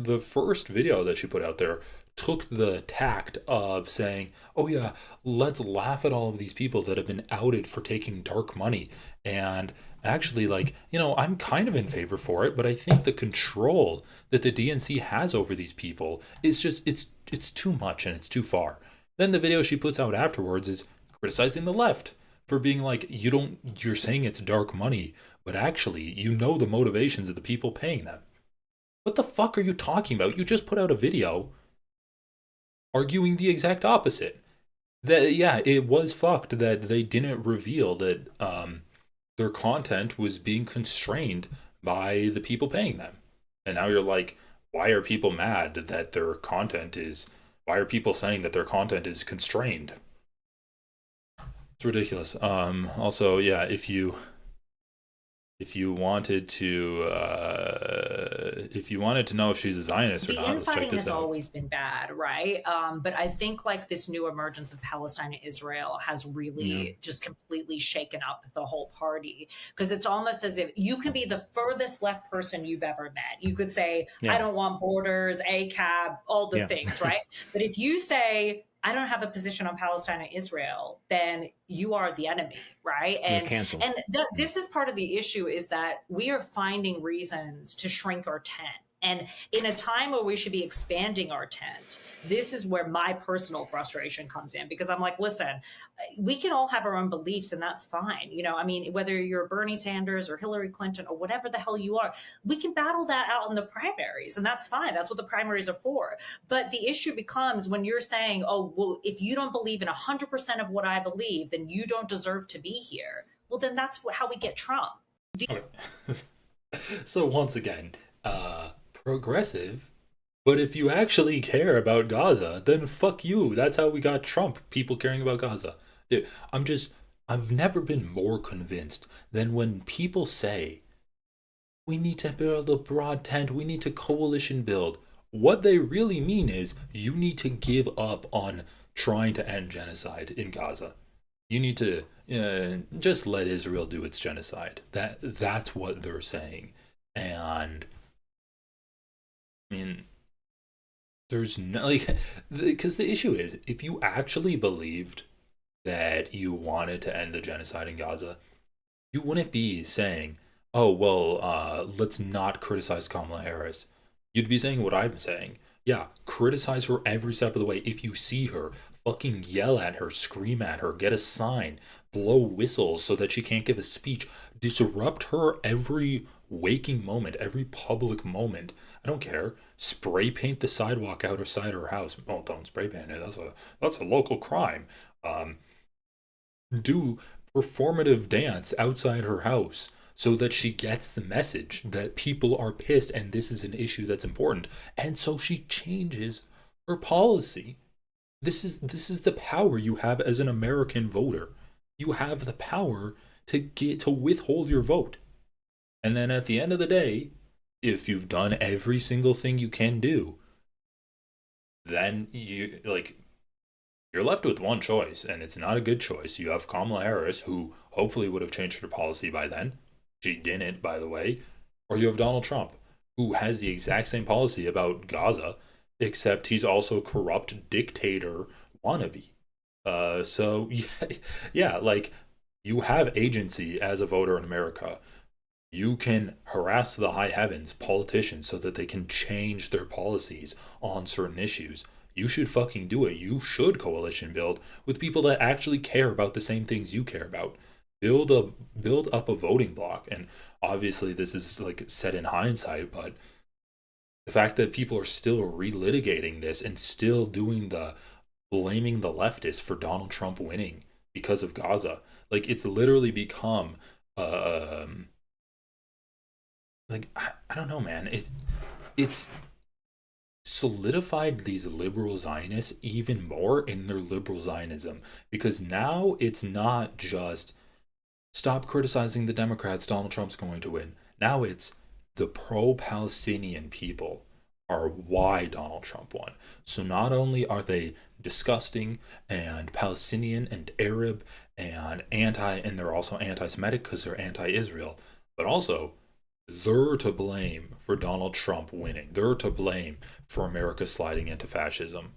video that she put out there took the tact of saying, oh yeah, let's laugh at all of these people that have been outed for taking dark money. And actually, like, you know, I'm kind of in favor for it, but I think the control that the DNC has over these people is just, it's too much and it's too far. Then the video she puts out afterwards is criticizing the left for being like, you're saying it's dark money, but actually, you know the motivations of the people paying them. What the fuck are you talking about? You just put out a video arguing the exact opposite. That, yeah, it was fucked that they didn't reveal that their content was being constrained by the people paying them. And now you're like, why are people mad that their content is... Why are people saying that their content is constrained? It's ridiculous. Also, yeah, if you wanted to know if she's a Zionist or not, let's check infighting this has out. always been bad, right? But I think like this new emergence of Palestine and Israel has really just completely shaken up the whole party, because it's almost as if you can be the furthest left person you've ever met. You could say, I don't want borders, ACAB, all the things, right? But if you say, I don't have a position on Palestine and Israel, then you are the enemy, right? And this is part of the issue, is that we are finding reasons to shrink our tent, And in a time where we should be expanding our tent, this is where my personal frustration comes in, because I'm like, listen, we can all have our own beliefs and that's fine. You know, I mean, whether you're Bernie Sanders or Hillary Clinton or whatever the hell you are, we can battle that out in the primaries and that's fine. That's what the primaries are for. But the issue becomes when you're saying, oh, well, if you don't believe in 100% of what I believe, then you don't deserve to be here. Well, then that's how we get Trump. Okay. So once again, progressive, but if you actually care about Gaza, then fuck you. That's how we got Trump, people caring about Gaza. Dude, I've never been more convinced than when people say, we need to build a broad tent, we need to coalition build. What they really mean is, you need to give up on trying to end genocide in Gaza. You need to just let Israel do its genocide. That's what they're saying. And I mean, there's no, like, because the issue is, if you actually believed that you wanted to end the genocide in Gaza, you wouldn't be saying, oh, well, let's not criticize Kamala Harris. You'd be saying what I'm saying. Yeah, criticize her every step of the way. If you see her, fucking yell at her, scream at her, get a sign, blow whistles so that she can't give a speech, disrupt her every waking moment, every public moment. I don't care. Spray paint the sidewalk outside her house. Oh, don't spray paint it. That's a local crime. Do performative dance outside her house so that she gets the message that people are pissed and this is an issue that's important. And so she changes her policy. This is the power you have as an American voter. You have the power to withhold your vote. And then at the end of the day, if you've done every single thing you can do, then you're left with one choice, and it's not a good choice. You have Kamala Harris, who hopefully would have changed her policy by then. She didn't, by the way. Or you have Donald Trump, who has the exact same policy about Gaza, except he's also a corrupt dictator wannabe. So yeah, like, you have agency as a voter in America. You can harass the high heavens, politicians, so that they can change their policies on certain issues. You should fucking do it. You should coalition build with people that actually care about the same things you care about. Build up a voting block. And obviously this is like set in hindsight, but the fact that people are still relitigating this and still doing blaming the leftists for Donald Trump winning because of Gaza, like, it's literally become like, I don't know, man. It's solidified these liberal Zionists even more in their liberal Zionism, because now it's not just stop criticizing the Democrats, Donald Trump's going to win. Now it's the pro-Palestinian people are why Donald Trump won. So not only are they disgusting and Palestinian and Arab and and they're also anti-Semitic because they're anti-Israel, but also they're to blame for Donald Trump winning. They're to blame for America sliding into fascism.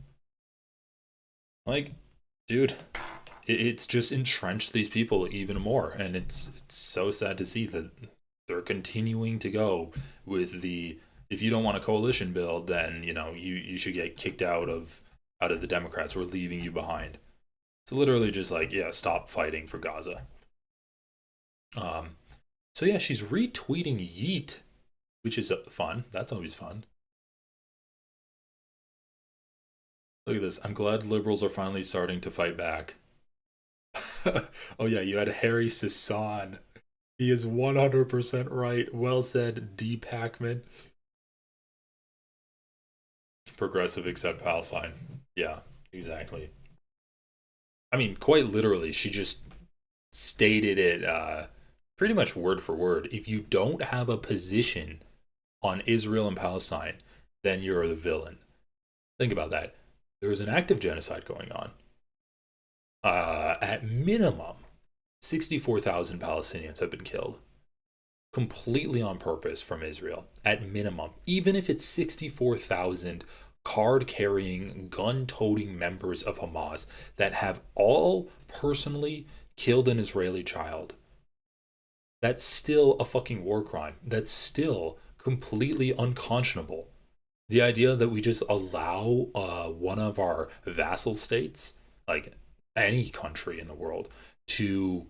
Like, dude, it's just entrenched these people even more, and it's so sad to see that they're continuing to go with if you don't want a coalition build, then you should get kicked out of the Democrats. We're leaving you behind. It's literally just like, yeah, stop fighting for Gaza. So yeah, she's retweeting Yeet, which is fun. That's always fun. Look at this. I'm glad liberals are finally starting to fight back. Oh yeah, you had Harry Hasan. He is 100% right. Well said, D. Pac-Man. Progressive except Palestine. Yeah, exactly. I mean, quite literally, she just stated it pretty much word for word. If you don't have a position on Israel and Palestine, then you're the villain. Think about that. There's an active genocide going on. At minimum, 64,000 Palestinians have been killed. Completely on purpose from Israel. At minimum. Even if it's 64,000 card-carrying, gun-toting members of Hamas that have all personally killed an Israeli child. That's still a fucking war crime. That's still completely unconscionable. The idea that we just allow one of our vassal states, like any country in the world, to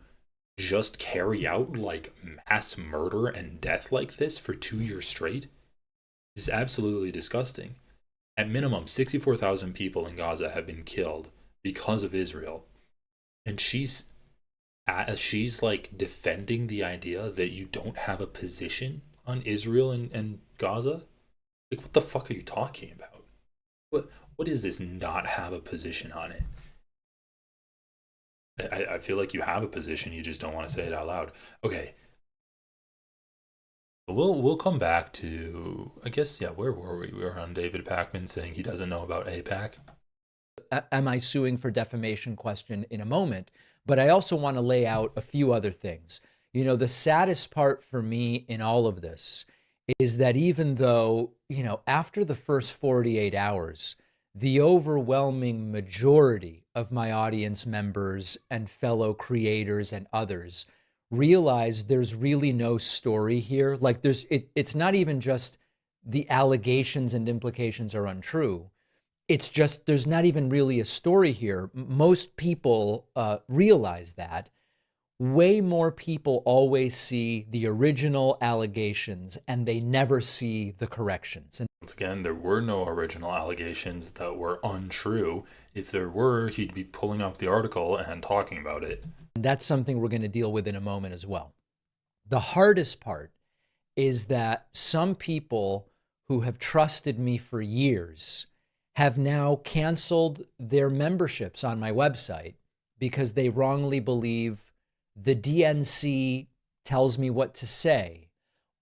just carry out like mass murder and death like this for 2 years straight is absolutely disgusting. At minimum, 64,000 people in Gaza have been killed because of Israel. And she's like defending the idea that you don't have a position on Israel and Gaza. Like, what the fuck are you talking about? What is this not have a position on it? I feel like you have a position, you just don't want to say it out loud. Okay. We'll come back to, I guess, yeah, where were we? We were on David Pakman saying he doesn't know about AIPAC. Am I suing for defamation question in a moment, but I also want to lay out a few other things. You know, the saddest part for me in all of this is that even though, you know, after the first 48 hours, the overwhelming majority of my audience members and fellow creators and others realize there's really no story here. Like it's not even just the allegations and implications are untrue. It's just there's not even really a story here. Most people realize that. Way more people always see the original allegations and they never see the corrections. And once again, there were no original allegations that were untrue. If there were, he'd be pulling up the article and talking about it. That's something we're going to deal with in a moment as well. The hardest part is that some people who have trusted me for years have now canceled their memberships on my website because they wrongly believe the DNC tells me what to say,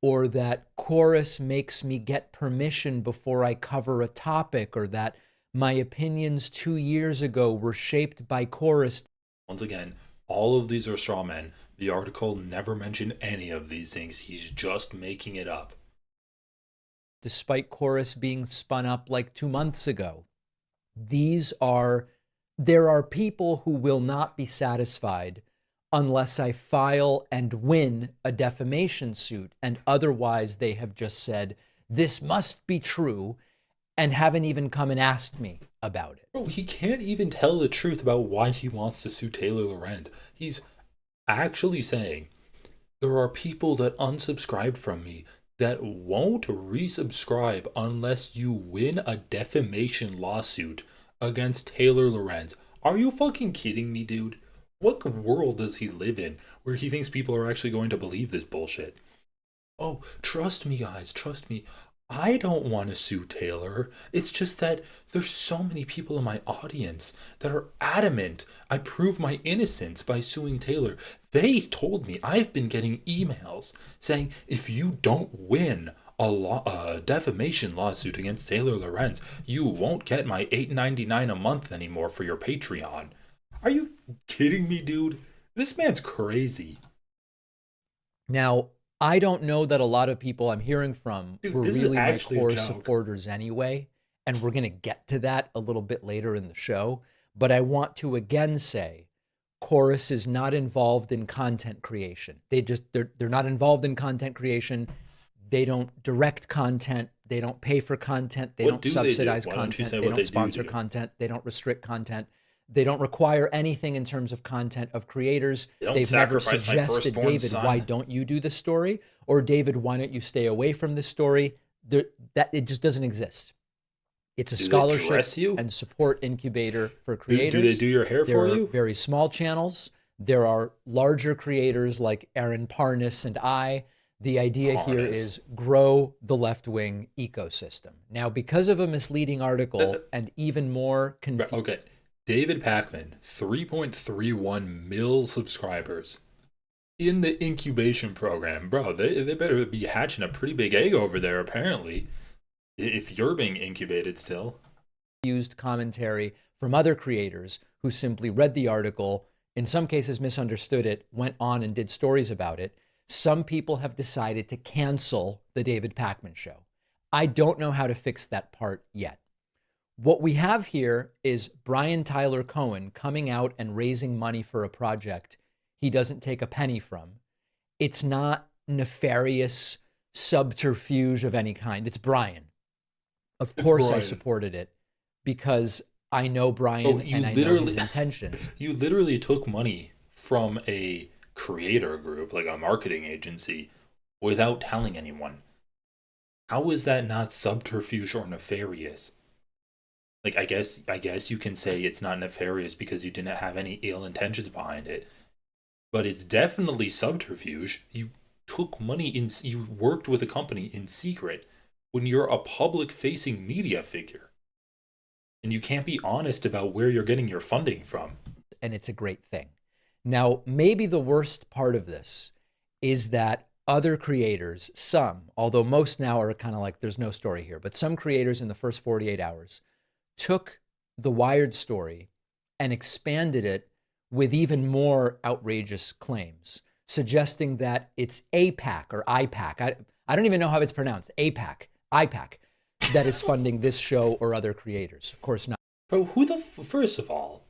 or that Chorus makes me get permission before I cover a topic, or that my opinions 2 years ago were shaped by Chorus. Once again, all of these are straw men. The article never mentioned any of these things. He's just making it up. Despite Chorus being spun up like 2 months ago, there are people who will not be satisfied unless I file and win a defamation suit, and otherwise they have just said, this must be true, and haven't even come and asked me about it. Bro, he can't even tell the truth about why he wants to sue Taylor Lorenz. He's actually saying, there are people that unsubscribed from me that won't resubscribe unless you win a defamation lawsuit against Taylor Lorenz. Are you fucking kidding me, dude? What world does he live in where he thinks people are actually going to believe this bullshit? Oh, trust me, guys, trust me. I don't want to sue Taylor. It's just that there's so many people in my audience that are adamant I prove my innocence by suing Taylor. They told me, I've been getting emails saying, if you don't win a defamation lawsuit against Taylor Lorenz, you won't get my $8.99 a month anymore for your Patreon. Are you kidding me, dude? This man's crazy. Now, I don't know that a lot of people I'm hearing from were really my core supporters anyway, and we're going to get to that a little bit later in the show. But I want to again say, Chorus is not involved in content creation. They're not involved in content creation. They don't direct content. They don't pay for content. They don't subsidize content. They don't sponsor content. They don't restrict content. They don't require anything in terms of content of creators. They've never suggested, David, why don't you do this story? Or David, why don't you stay away from this story? That it just doesn't exist. It's a scholarship and support incubator for creators. Do they do your hair for you? There are very small channels. There are larger creators like Aaron Parnas and I. The idea here is grow the left-wing ecosystem. Now, because of a misleading article and even more confusion. Okay. David Pakman, 3.31 mil subscribers in the incubation program. Bro, they better be hatching a pretty big egg over there, apparently, if you're being incubated still. Used commentary from other creators who simply read the article, in some cases misunderstood it, went on and did stories about it. Some people have decided to cancel the David Pakman show. I don't know how to fix that part yet. What we have here is Brian Tyler Cohen coming out and raising money for a project he doesn't take a penny from. It's not nefarious subterfuge of any kind. It's Brian. Of It's course I Brian. supported it because I know Oh, Brian you and I know his literally intentions. you literally took money from a creator group, like a marketing agency, without telling anyone. How is that not subterfuge or nefarious? Like I guess you can say it's not nefarious because you didn't have any ill intentions behind it, but it's definitely subterfuge. You took money you worked with a company in secret when you're a public facing media figure and you can't be honest about where you're getting your funding from. And it's a great thing. Now, maybe the worst part of this is that other creators, some, although most now are kind of like there's no story here, but some creators in the first 48 hours took the Wired story and expanded it with even more outrageous claims, suggesting that it's APAC or IPAC. I don't even know how it's pronounced. IPAC, that is funding this show or other creators. Of course not. Bro, first of all,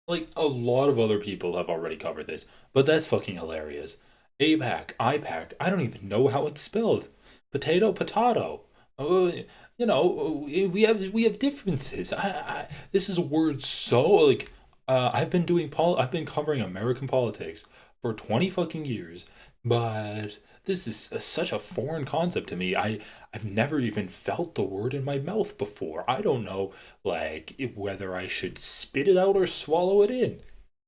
like a lot of other people have already covered this, but that's fucking hilarious. APAC, IPAC, I don't even know how it's spelled. Potato. You know, we have differences. This is a word so like I've been covering American politics for 20 fucking years, but this is such a foreign concept to me. I've never even felt the word in my mouth before. I don't know like whether I should spit it out or swallow it in.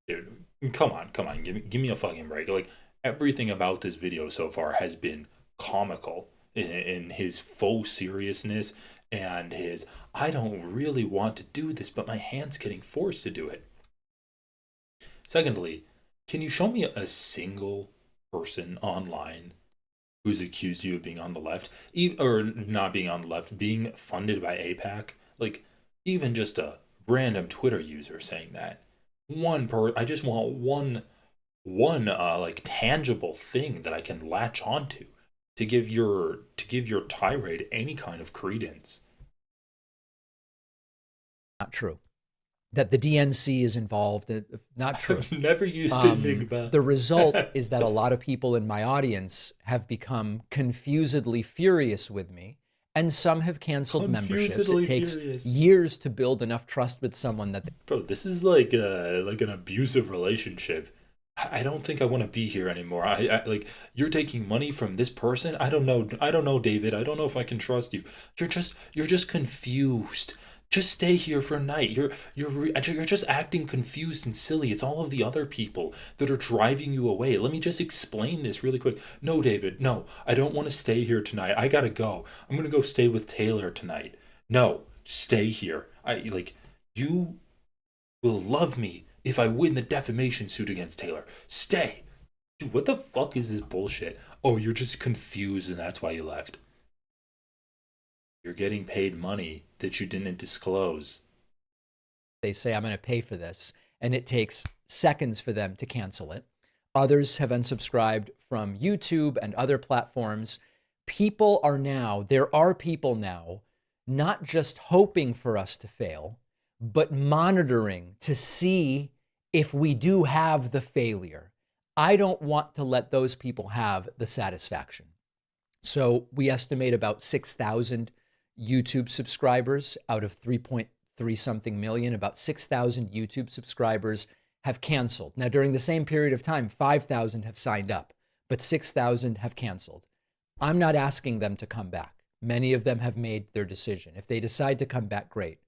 Dude, come on, give me a fucking break. Like everything about this video so far has been comical in his faux seriousness and his I don't really want to do this, but my hand's getting forced to do it. Secondly, can you show me a single person online who's accused you of being on the left, or not being on the left, being funded by APAC? Like, even just a random Twitter user saying that. I just want one like tangible thing that I can latch onto to give your tirade any kind of credence. Not true. That the DNC is involved. Not true. I've never used Enigma. The result is that a lot of people in my audience have become confusedly furious with me, and some have canceled memberships. It takes years to build enough trust with someone that Bro, this is like an abusive relationship. I don't think I want to be here anymore. I like you're taking money from this person. I don't know, David. I don't know if I can trust you. You're just confused. Just stay here for a night. You're just acting confused and silly. It's all of the other people that are driving you away. Let me just explain this really quick. No, David, no. I don't want to stay here tonight. I gotta go. I'm gonna go stay with Taylor tonight. No, stay here. You will love me if I win the defamation suit against Taylor. Stay. Dude, what the fuck is this bullshit? Oh, you're just confused and that's why you left. You're getting paid money that you didn't disclose. they say, I'm going to pay for this, and it takes seconds for them to cancel it. Others have unsubscribed from YouTube and other platforms. There are people now not just hoping for us to fail, but monitoring to see if we do have the failure. I don't want to let those people have the satisfaction. So we estimate about 6,000 YouTube subscribers out of 3.3 something million. About 6,000 YouTube subscribers have canceled. Now, during the same period of time, 5,000 have signed up, but 6,000 have canceled. I'm not asking them to come back. Many of them have made their decision. If they decide to come back, great.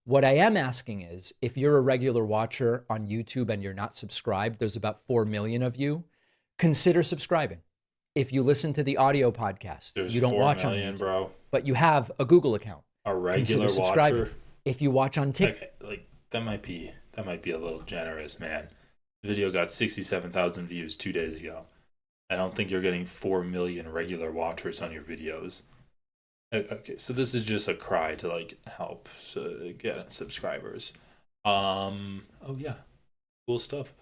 What I am asking is, if you're a regular watcher on YouTube and you're not subscribed, there's about 4 million of you, consider subscribing. If you listen to the audio podcast, you don't watch on YouTube, bro. but you have a Google account. A regular watcher. If you watch on TikTok, okay, like that might be a little generous, man. The video got 67,000 views 2 days ago. I don't think you're getting 4 million regular watchers on your videos. Okay, so this is just a cry to like help get subscribers. Oh yeah, cool stuff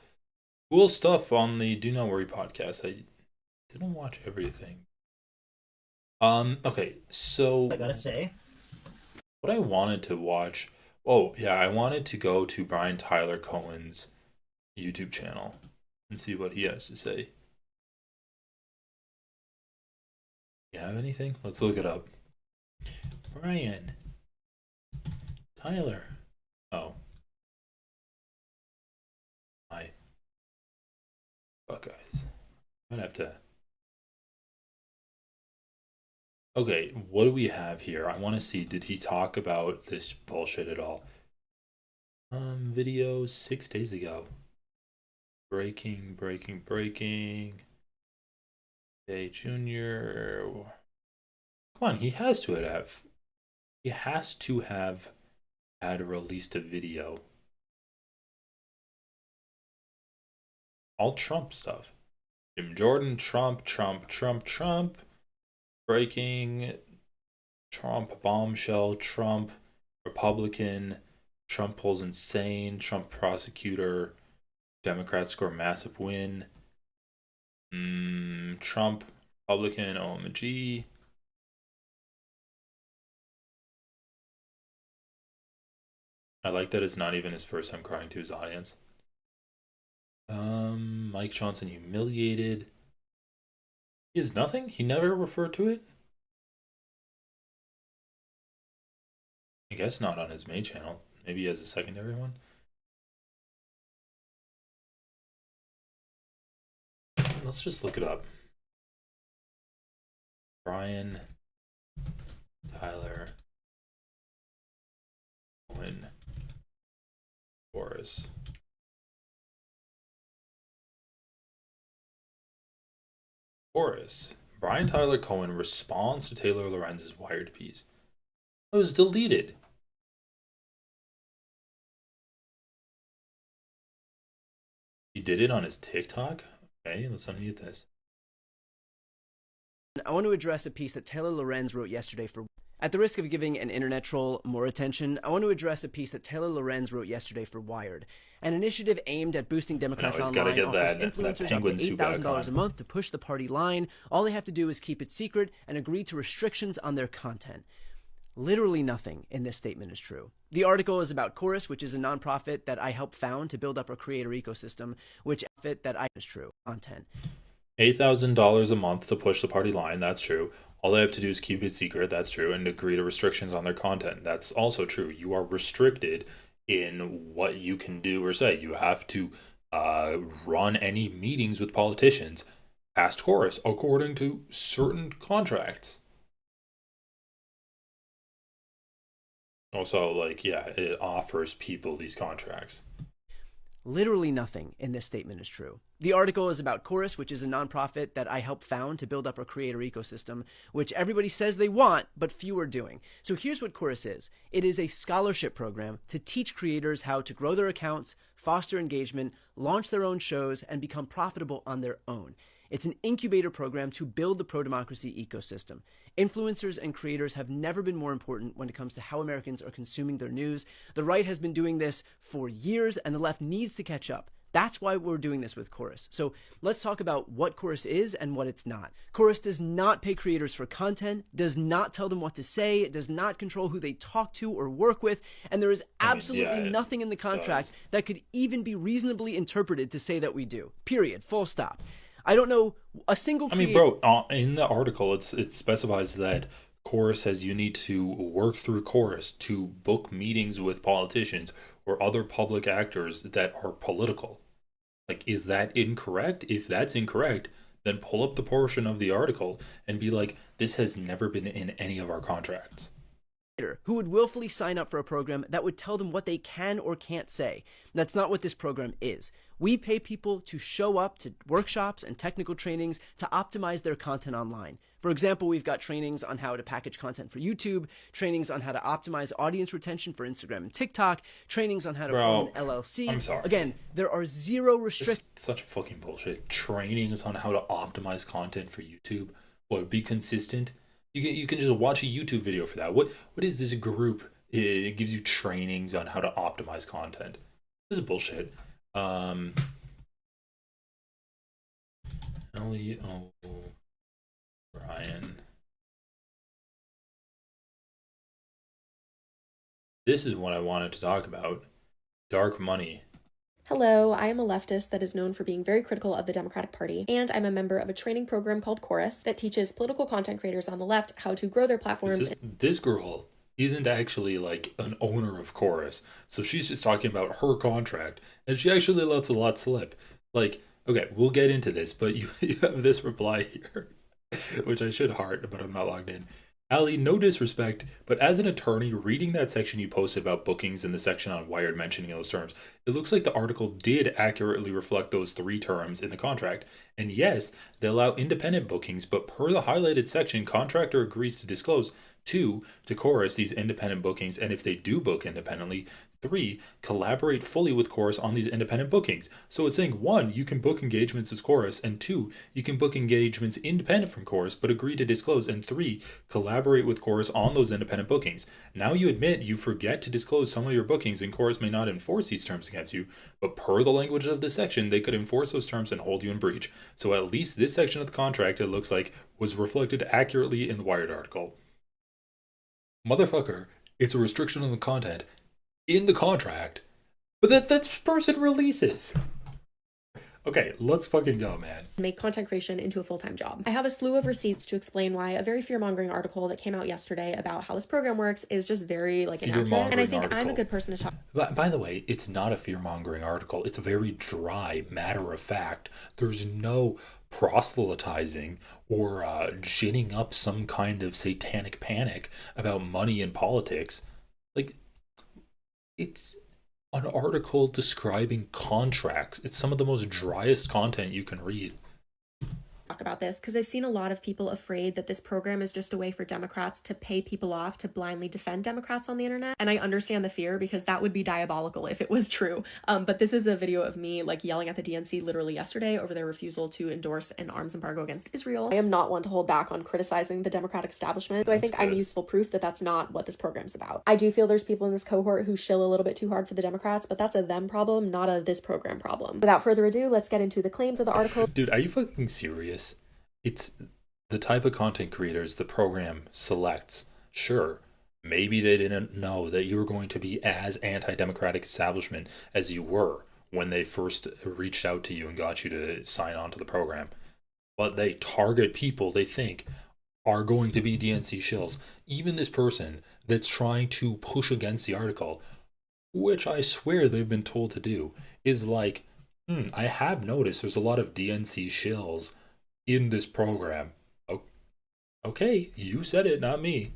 on the Do Not Worry podcast. I didn't watch everything. Okay, so I gotta say, what I wanted to watch. Oh yeah, I wanted to go to Brian Tyler Cohen's YouTube channel and see what he has to say. You have anything? Let's look it up. Brian. Tyler. Oh. Hi. Fuck, guys. I'm gonna have to. Okay, what do we have here? I want to see, did he talk about this bullshit at all? Video 6 days ago. Breaking. Day Junior. Come on, he has to have. He has to have had released a video. All Trump stuff. Jim Jordan, Trump. Breaking. Trump bombshell. Trump Republican. Trump pulls insane. Trump prosecutor. Democrats score massive win. Trump Republican. OMG. I like that it's not even his first time crying to his audience. Mike Johnson humiliated. He has nothing? He never referred to it? I guess not on his main channel. Maybe he has a secondary one. Let's just look it up. Brian, Tyler, Owen, Boris. Brian Tyler Cohen responds to Taylor Lorenz's Wired piece. It was deleted. He did it on his TikTok? Okay, let's unmute this. I want to address a piece that Taylor Lorenz wrote yesterday for... At the risk of giving an internet troll more attention, I want to address a piece that Taylor Lorenz wrote yesterday for Wired. An initiative aimed at boosting Democrats online offers influencers up to $8,000 a month to push the party line. All they have to do is keep it secret and agree to restrictions on their content. Literally nothing in this statement is true. The article is about Chorus, which is a nonprofit that I helped found to build up a creator ecosystem, which is true content. $8,000 a month to push the party line, that's true. All they have to do is keep it secret, that's true, and agree to restrictions on their content, that's also true. You are restricted in what you can do or say. You have to run any meetings with politicians past Chorus according to certain contracts. Also, like, yeah, it offers people these contracts. Literally nothing in this statement is true. The article is about Chorus, which is a nonprofit that I helped found to build up a creator ecosystem, which everybody says they want, but few are doing. So here's what Chorus is. It is a scholarship program to teach creators how to grow their accounts, foster engagement, launch their own shows, and become profitable on their own. It's an incubator program to build the pro-democracy ecosystem. Influencers and creators have never been more important when it comes to how Americans are consuming their news. The right has been doing this for years, and the left needs to catch up. That's why we're doing this with Chorus. So let's talk about what Chorus is and what it's not. Chorus does not pay creators for content, does not tell them what to say, it does not control who they talk to or work with, and there is absolutely nothing in the contract that could even be reasonably interpreted to say that we do. Period. Full stop. I don't know a single creator... I mean, bro, in the article, it specifies that Chorus says you need to work through Chorus to book meetings with politicians or other public actors that are political. Like, is that incorrect? If that's incorrect, then pull up the portion of the article and be like, this has never been in any of our contracts. Who would willfully sign up for a program that would tell them what they can or can't say. That's not what this program is. We pay people to show up to workshops and technical trainings to optimize their content online. For example, we've got trainings on how to package content for YouTube, trainings on how to optimize audience retention for Instagram and TikTok, trainings on how to form an LLC. I'm sorry. Again, there are zero restrictions. Such fucking bullshit. Trainings on how to optimize content for YouTube. What, be consistent? You can just watch a YouTube video for that. What is this group? It gives you trainings on how to optimize content. This is bullshit. Elio Brian. This is what I wanted to talk about. Dark money. Hello, I am a leftist that is known for being very critical of the Democratic Party, and I'm a member of a training program called Chorus that teaches political content creators on the left how to grow their platforms. This girl isn't actually like an owner of Chorus, so she's just talking about her contract, and she actually lets a lot slip. Like, okay, we'll get into this, but you have this reply here, which I should heart, but I'm not logged in. Ali, no disrespect, but as an attorney, reading that section you posted about bookings in the section on Wired mentioning those terms, it looks like the article did accurately reflect those 3 terms in the contract. And yes, they allow independent bookings, but per the highlighted section, contractor agrees to disclose 2, to Chorus these independent bookings, and if they do book independently, 3, collaborate fully with Chorus on these independent bookings. So it's saying 1, you can book engagements with Chorus, and 2, you can book engagements independent from Chorus, but agree to disclose, and 3, collaborate with Chorus on those independent bookings. Now you admit you forget to disclose some of your bookings, and Chorus may not enforce these terms against you, but per the language of this section, they could enforce those terms and hold you in breach. So at least this section of the contract, it looks like, was reflected accurately in the Wired article. Motherfucker, it's a restriction on the content in the contract, but that person releases. Okay, let's fucking go, man. Make content creation into a full-time job. I have a slew of receipts to explain why a very fear-mongering article that came out yesterday about how this program works is just very inaccurate, and I think I'm a good person to talk. By the way, it's not a fear-mongering article. It's a very dry, matter-of-fact. There's no proselytizing or ginning up some kind of satanic panic about money and politics. Like, it's an article describing contracts. It's some of the most driest content you can read. Talk about this because I've seen a lot of people afraid that this program is just a way for Democrats to pay people off to blindly defend Democrats on the internet, and I understand the fear because that would be diabolical if it was true. But this is a video of me yelling at the DNC literally yesterday over their refusal to endorse an arms embargo against Israel. I am not one to hold back on criticizing the Democratic establishment, so I think I'm useful proof that that's not what this program's about. I do feel there's people in this cohort who shill a little bit too hard for the Democrats, but that's a them problem, not a this program problem. Without further ado, let's get into the claims of the article. Dude, are you fucking serious? It's the type of content creators the program selects. Sure, maybe they didn't know that you were going to be as anti-democratic establishment as you were when they first reached out to you and got you to sign on to the program. But they target people they think are going to be DNC shills. Even this person that's trying to push against the article, which I swear they've been told to do, is like, I have noticed there's a lot of DNC shills in this program. Oh, okay, you said it, not me.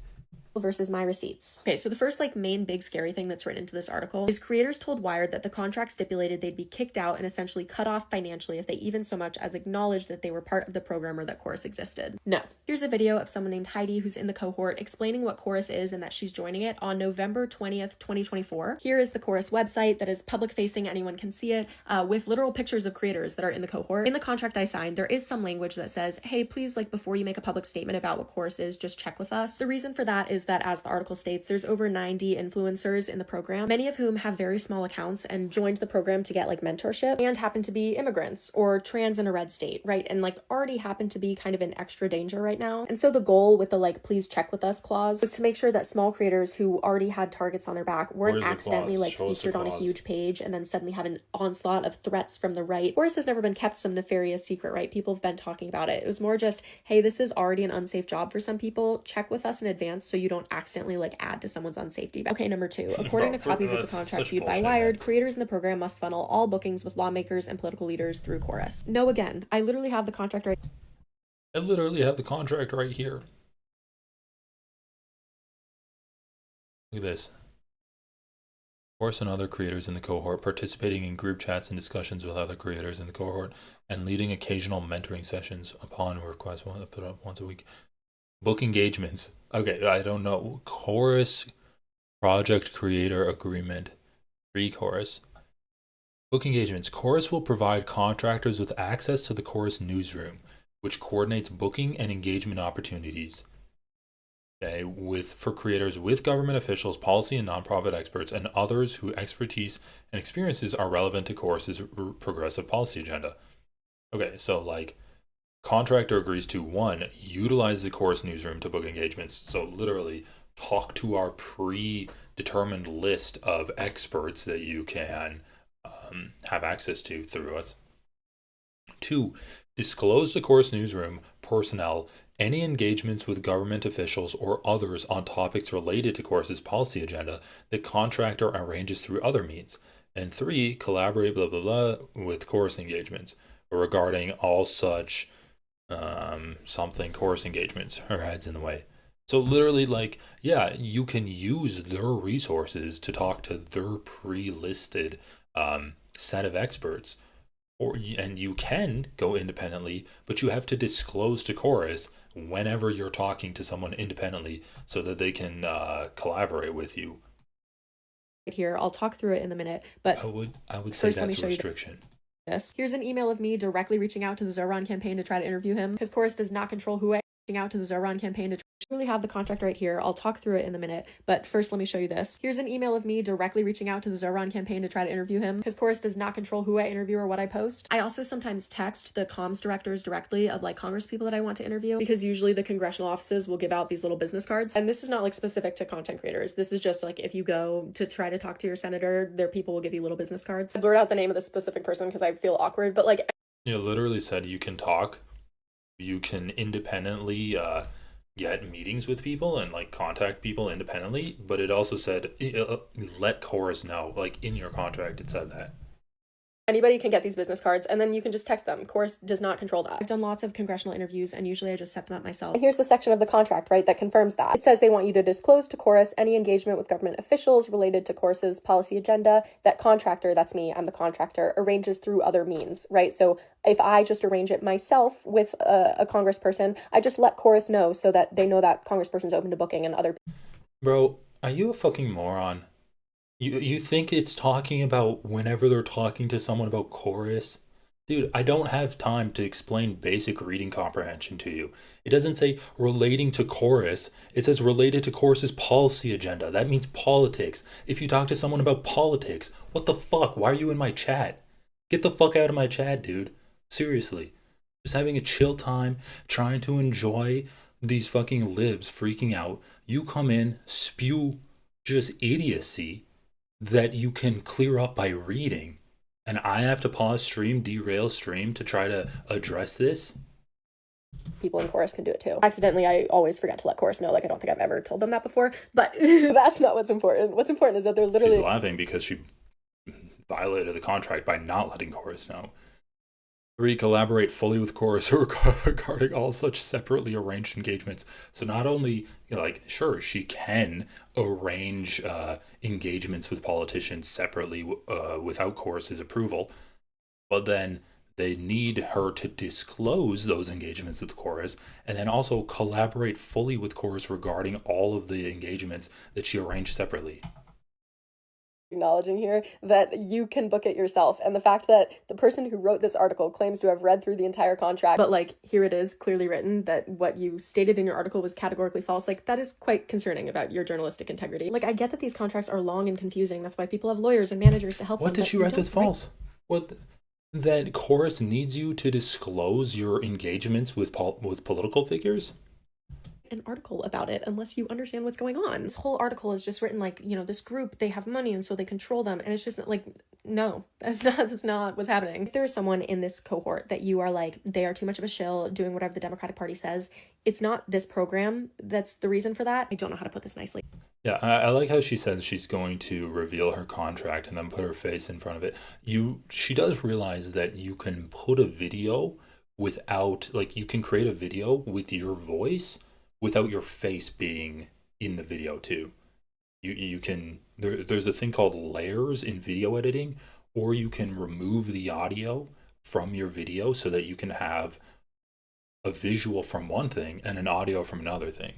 Versus my receipts. Okay, so the first main big scary thing that's written into this article is creators told Wired that the contract stipulated they'd be kicked out and essentially cut off financially if they even so much as acknowledged that they were part of the program or that Chorus existed. No. Here's a video of someone named Heidi who's in the cohort explaining what Chorus is and that she's joining it on November 20th, 2024. Here is the Chorus website that is public facing, anyone can see it, with literal pictures of creators that are in the cohort. In the contract I signed, there is some language that says, hey, please, before you make a public statement about what Chorus is, just check with us. The reason for that is that, as the article states, there's over 90 influencers in the program, many of whom have very small accounts and joined the program to get mentorship and happen to be immigrants or trans in a red state, right? And already happen to be kind of in extra danger right now. And so the goal with the please check with us clause was to make sure that small creators who already had targets on their back weren't accidentally featured on a huge page and then suddenly have an onslaught of threats from the right. Chorus has never been kept some nefarious secret, right? People have been talking about it. It was more just, hey, this is already an unsafe job for some people. Check with us in advance so you don't accidentally add to someone's unsafety. Okay, number 2. According to copies of the contract viewed by Wired, creators in the program must funnel all bookings with lawmakers and political leaders through Chorus. No, again, I literally have the contract right. I literally have the contract right here. Look at this. Chorus and other creators in the cohort participating in group chats and discussions with other creators in the cohort and leading occasional mentoring sessions upon request put up once a week. Book engagements. Okay, I don't know. Chorus project creator agreement. Chorus. Book engagements. Chorus will provide contractors with access to the Chorus newsroom, which coordinates booking and engagement opportunities. Okay, for creators with government officials, policy and nonprofit experts, and others whose expertise and experiences are relevant to Chorus's progressive policy agenda. Okay, so contractor agrees to 1, utilize the Chorus newsroom to book engagements. So literally talk to our predetermined list of experts that you can have access to through us. 2. Disclose to Chorus Newsroom personnel any engagements with government officials or others on topics related to Chorus's policy agenda that contractor arranges through other means. And 3. Collaborate blah blah blah with Chorus engagements regarding all such something Chorus engagements. Her head's in the way. So literally, like, yeah, you can use their resources to talk to their pre-listed set of experts, and you can go independently, but you have to disclose to Chorus whenever you're talking to someone independently so that they can collaborate with you. Here, I'll talk through it in a minute, but I would say first, let me that's show a you restriction. this. Here's an email of me directly reaching out to the Zoran campaign to try to interview him, because Chorus does not control who I reaching out to the Zoran campaign to truly have the contract right here. I'll talk through it in a minute, but first let me show you this. Here's an email of me directly reaching out to the Zoran campaign to try to interview him, because Chorus does not control who I interview or what I post. I also sometimes text the comms directors directly of like Congress people that I want to interview, because usually the congressional offices will give out these little business cards, and this is not like specific to content creators. This is just like if you go to try to talk to your senator, their people will give you little business cards. I blurred out the name of the specific person because I feel awkward, but like You literally said you can talk, you can independently get meetings with people and like contact people independently, but it also said let Chorus know. Like in your contract, it said that. anybody can get these business cards, and then you can just text them. Chorus does not control that. I've done lots of congressional interviews, and usually I just set them up myself. And here's the section of the contract, right, that confirms that. It says they want you to disclose to Chorus any engagement with government officials related to Chorus's policy agenda that contractor, that's me, I'm the contractor, arranges through other means, right? So if I just arrange it myself with a congressperson, I just let Chorus know so that they know that congressperson's open to booking and other. Bro, are you a fucking moron? You think it's talking about whenever they're talking to someone about Chorus? Dude, I don't have time to explain basic reading comprehension to you. It doesn't say relating to Chorus. It says related to Chorus's policy agenda. That means politics. If you talk to someone about politics, what the fuck? Why are you in my chat? Get the fuck out of my chat, dude. Seriously. Just having a chill time, trying to enjoy these fucking libs freaking out. You come in, spew just idiocy that you can clear up by reading, and I have to pause stream, derail stream to try to address this. People in Chorus can do it too. Accidentally, I always forget to let Chorus know. Like, I don't think I've ever told them that before, but that's not what's important. What's important is that they're literally... She's laughing because she violated the contract by not letting Chorus know. 3. Collaborate fully with Chorus regarding all such separately arranged engagements. So not only, like, sure, she can arrange engagements with politicians separately without Chorus's approval, but then they need her to disclose those engagements with Chorus, and then also collaborate fully with Chorus regarding all of the engagements that she arranged separately. Acknowledging here that you can book it yourself, and the fact that the person who wrote this article claims to have read through the entire contract, but like here it is clearly written that what you stated in your article was categorically false, like that is quite concerning about your journalistic integrity. Like, I get that these contracts are long and confusing, that's why people have lawyers and managers to help them. What did she write that's false? What, that Chorus needs you to disclose your engagements with political figures? An article about it unless you understand what's going on. This whole article is just written like, this group, they have money and so they control them, and it's just like, no, that's not what's happening. If there is someone in this cohort that you are like, they are too much of a shill doing whatever the Democratic Party says, it's not this program that's the reason for that. I don't know how to put this nicely. Yeah, I like how she says she's going to reveal her contract and then put her face in front of it. She does realize that you can put a video without, like, you can create a video with your voice without your face being in the video too. You can, there's a thing called layers in video editing, or you can remove the audio from your video so that you can have a visual from one thing and an audio from another thing.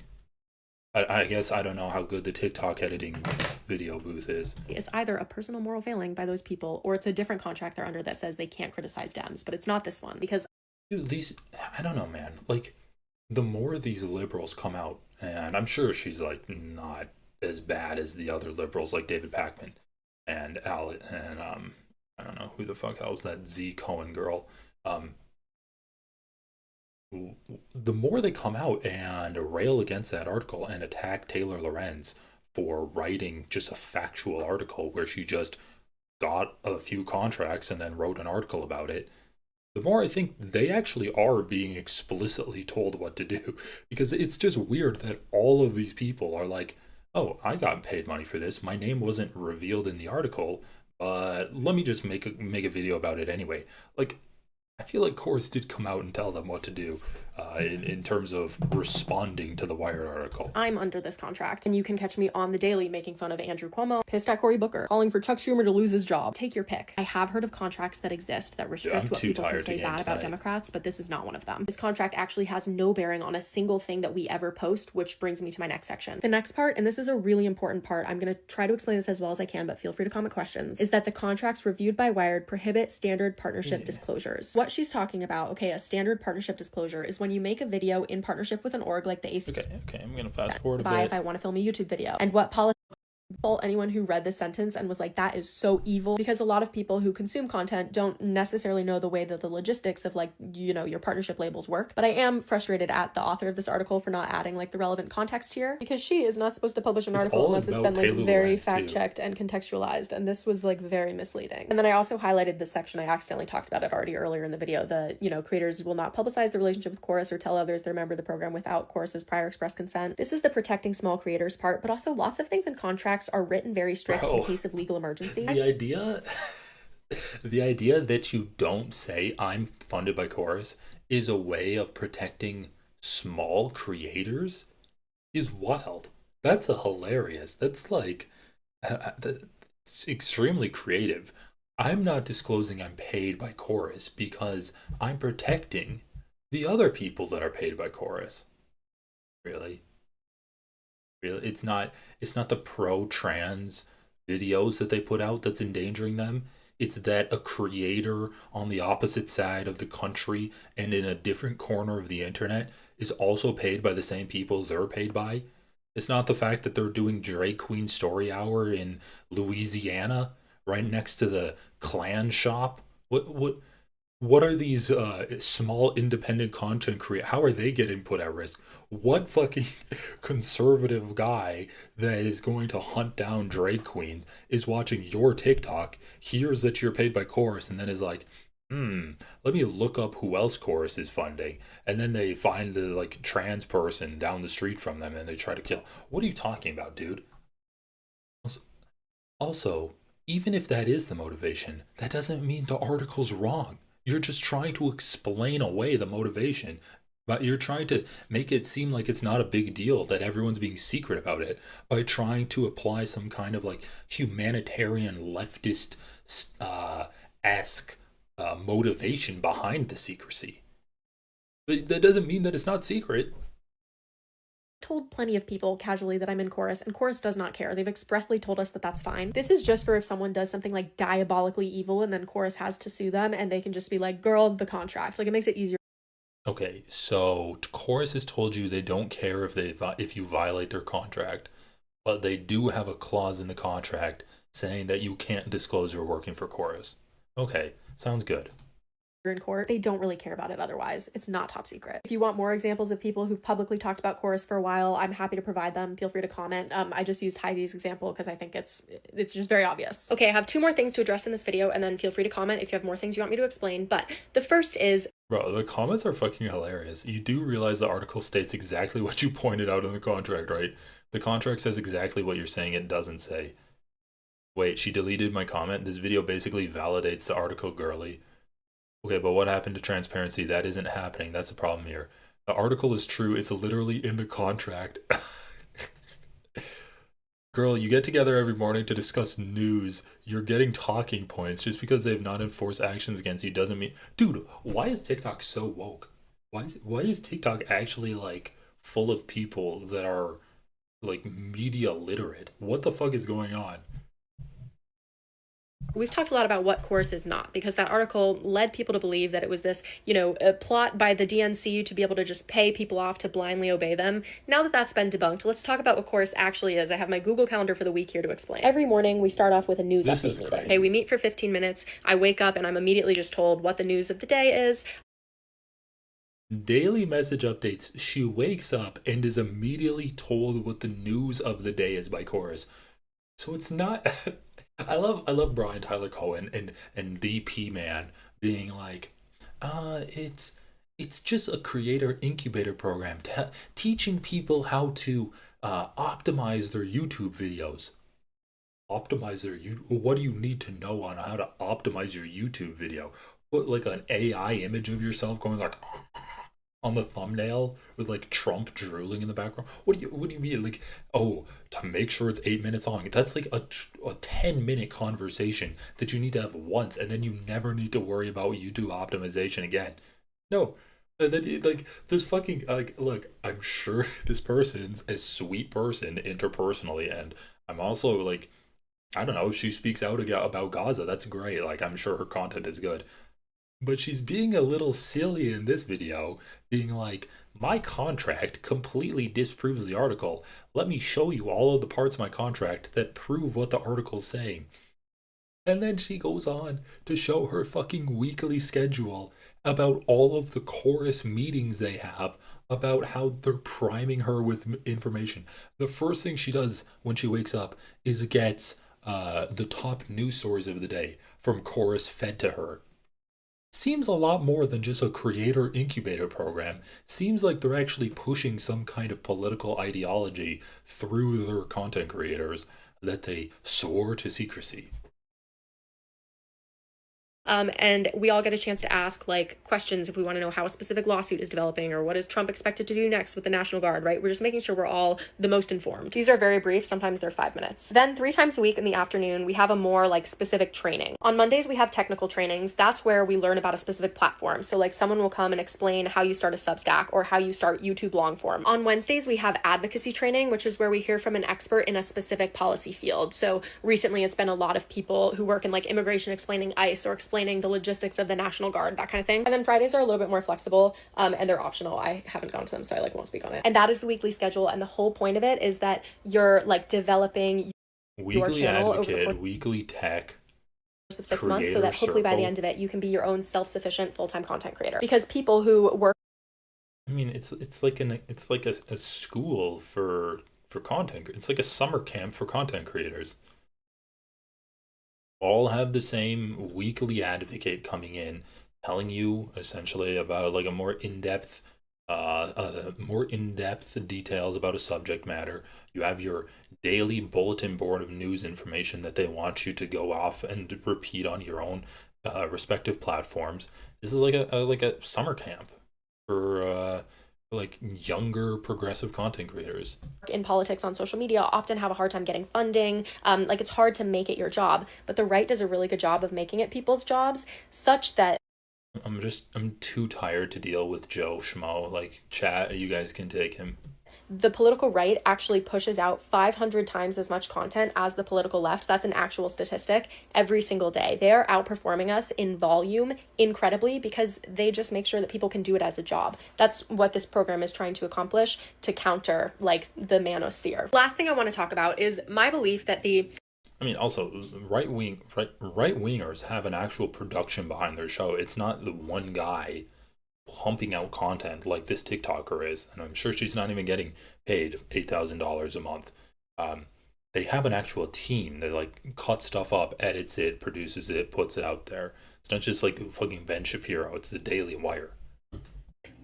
I guess I don't know how good the TikTok editing video booth is. It's either a personal moral failing by those people, or it's a different contract they're under that says they can't criticize Dems, but it's not this one, because... Dude, these, I don't know, man. Like, the more these liberals come out, and I'm sure she's like not as bad as the other liberals like David Pakman and I don't know who the fuck else, that Z Cohen girl. The more they come out and rail against that article and attack Taylor Lorenz for writing just a factual article where she just got a few contracts and then wrote an article about it, the more I think they actually are being explicitly told what to do. Because it's just weird that all of these people are like, oh, I got paid money for this. My name wasn't revealed in the article, but let me just make a video about it anyway. Like, I feel like Chorus did come out and tell them what to do in terms of responding to the Wired article. I'm under this contract, and you can catch me on the daily making fun of Andrew Cuomo, pissed at Cory Booker, calling for Chuck Schumer to lose his job. Take your pick. I have heard of contracts that exist that restrict what people can say bad about Democrats, but this is not one of them. This contract actually has no bearing on a single thing that we ever post, which brings me to my next section. The next part, and this is a really important part, I'm going to try to explain this as well as I can, but feel free to comment questions, is that the contracts reviewed by Wired prohibit standard partnership disclosures. What she's talking about, okay, a standard partnership disclosure is when you make a video in partnership with an org like the AC. Okay, I'm gonna fast forward a bit. bit. If I want to film a YouTube video, and what anyone who read this sentence and was like, that is so evil, because a lot of people who consume content don't necessarily know the way that the logistics of, like, you know, your partnership labels work. But I am frustrated at the author of this article for not adding like the relevant context here, because she is not supposed to publish an article unless it's been like very fact checked and contextualized, and this was like very misleading. And then I also highlighted this section. I accidentally talked about it already earlier in the video. The, you know, creators will not publicize the relationship with Chorus or tell others they're a member of the program without Chorus's prior express consent. This is the protecting small creators part, but also lots of things in contracts are written very strict in case of legal emergency. The idea that you don't say I'm funded by Chorus is a way of protecting small creators is wild. That's hilarious. That's like, that's extremely creative. I'm not disclosing I'm paid by Chorus because I'm protecting the other people that are paid by Chorus. Really? It's not the pro-trans videos that they put out that's endangering them. It's that a creator on the opposite side of the country and in a different corner of the internet is also paid by the same people they're paid by. It's not the fact that they're doing Drag Queen Story Hour in Louisiana right next to the Klan shop. What are these small independent content creators? How are they getting put at risk? What fucking conservative guy that is going to hunt down drag queens is watching your TikTok, hears that you're paid by Chorus, and then is like, let me look up who else Chorus is funding. And then they find the like trans person down the street from them and they try to kill. What are you talking about, dude? Also, even if that is the motivation, that doesn't mean the article's wrong. You're just trying to explain away the motivation, but you're trying to make it seem like it's not a big deal, that everyone's being secret about it, by trying to apply some kind of like humanitarian leftist esque motivation behind the secrecy. But that doesn't mean that it's not secret. Told plenty of people casually that I'm in Chorus, and Chorus does not care. They've expressly told us that that's fine. This is just for if someone does something like diabolically evil and then Chorus has to sue them, and they can just be like, girl, the contract. Like, it makes it easier. Okay, so Chorus has told you they don't care if you violate their contract, but they do have a clause in the contract saying that you can't disclose you're working for Chorus. Okay, sounds good. In court, they don't really care about it otherwise. It's not top secret. If you want more examples of people who've publicly talked about Chorus for a while, I'm happy to provide them. Feel free to comment. I just used Heidi's example because I think it's just very obvious. Okay, I have 2 more things to address in this video, and then feel free to comment if you have more things you want me to explain. But the first is, bro, the comments are fucking hilarious. You do realize the article states exactly what you pointed out in the contract, right? The contract says exactly what you're saying it doesn't say. Wait, she deleted my comment? This video basically validates the article, girly. Okay, but what happened to transparency? That isn't happening. That's the problem here. The article is true. It's literally in the contract. Girl, you get together every morning to discuss news. You're getting talking points. Just because they've not enforced actions against you doesn't mean... Dude, why is TikTok so woke? Why is TikTok actually, like, full of people that are, like, media literate? What the fuck is going on? we've talked a lot about what Chorus is not, because that article led people to believe that it was this, you know, a plot by the DNC to be able to just pay people off to blindly obey them. Now that that's been debunked, let's talk about what Chorus actually is. I have my Google Calendar for the week here to explain. Every morning we start off with a news update meeting. Okay, we meet for 15 minutes. I wake up and I'm immediately just told what the news of the day is. Daily message updates. She wakes up and is immediately told what the news of the day is by Chorus. So it's not... I love Brian Tyler Cohen and DP Man being like, it's just a creator incubator program teaching people how to optimize their YouTube videos. Optimize their you. What do you need to know on how to optimize your YouTube video? Put like an AI image of yourself going like on the thumbnail with like Trump drooling in the background. What do you mean? Like, oh, to make sure it's 8 minutes long. That's like a 10-minute conversation that you need to have once, and then you never need to worry about YouTube optimization again. No. And then like this fucking like look, I'm sure this person's a sweet person interpersonally, and I'm also like, I don't know, if she speaks out about Gaza, that's great. Like, I'm sure her content is good. But she's being a little silly in this video, being like, my contract completely disproves the article. Let me show you all of the parts of my contract that prove what the article's saying. And then she goes on to show her fucking weekly schedule about all of the chorus meetings they have, about how they're priming her with information. The first thing she does when she wakes up is gets the top news stories of the day from chorus fed to her. Seems a lot more than just a creator incubator program. Seems like they're actually pushing some kind of political ideology through their content creators that they swore to secrecy. And we all get a chance to ask like questions if we want to know how a specific lawsuit is developing or what is Trump expected to do next with the National Guard, right? We're just making sure we're all the most informed. These are very brief. Sometimes they're 5 minutes. Then 3 times a week in the afternoon, we have a more like specific training. On Mondays, we have technical trainings. That's where we learn about a specific platform. So like someone will come and explain how you start a Substack or how you start YouTube long form. On Wednesdays, we have advocacy training, which is where we hear from an expert in a specific policy field. So recently it's been a lot of people who work in like immigration explaining ICE or explaining the logistics of the National Guard, that kind of thing. And then Fridays are a little bit more flexible, and they're optional. I haven't gone to them, so I like won't speak on it. And that is the weekly schedule. And the whole point of it is that you're like developing weekly your channel advocate, over the weekly tech of 6 months, so that hopefully by the end of it, you can be your own self-sufficient full-time content creator. Because people who work, I mean, it's like a school for content. It's like a summer camp for content creators. All have the same weekly advocate coming in, telling you essentially about like a more in-depth details about a subject matter. You have your daily bulletin board of news information that they want you to go off and repeat on your own respective platforms. This is like a summer camp for like younger progressive content creators. In politics on social media often have a hard time getting funding. Like it's hard to make it your job, but the right does a really good job of making it people's jobs such that I'm too tired to deal with Joe Schmo. Like, chat, you guys can take him. The political right actually pushes out 500 times as much content as the political left. That's an actual statistic every single day. They are outperforming us in volume incredibly because they just make sure that people can do it as a job. That's what this program is trying to accomplish to counter like the manosphere. Last thing I want to talk about is my belief that also right wingers have an actual production behind their show. It's not the one guy pumping out content like this TikToker is, and I'm sure she's not even getting paid $8,000 a month. They have an actual team that like cuts stuff up, edits it, produces it, puts it out there. It's not just like fucking Ben Shapiro. It's the Daily Wire.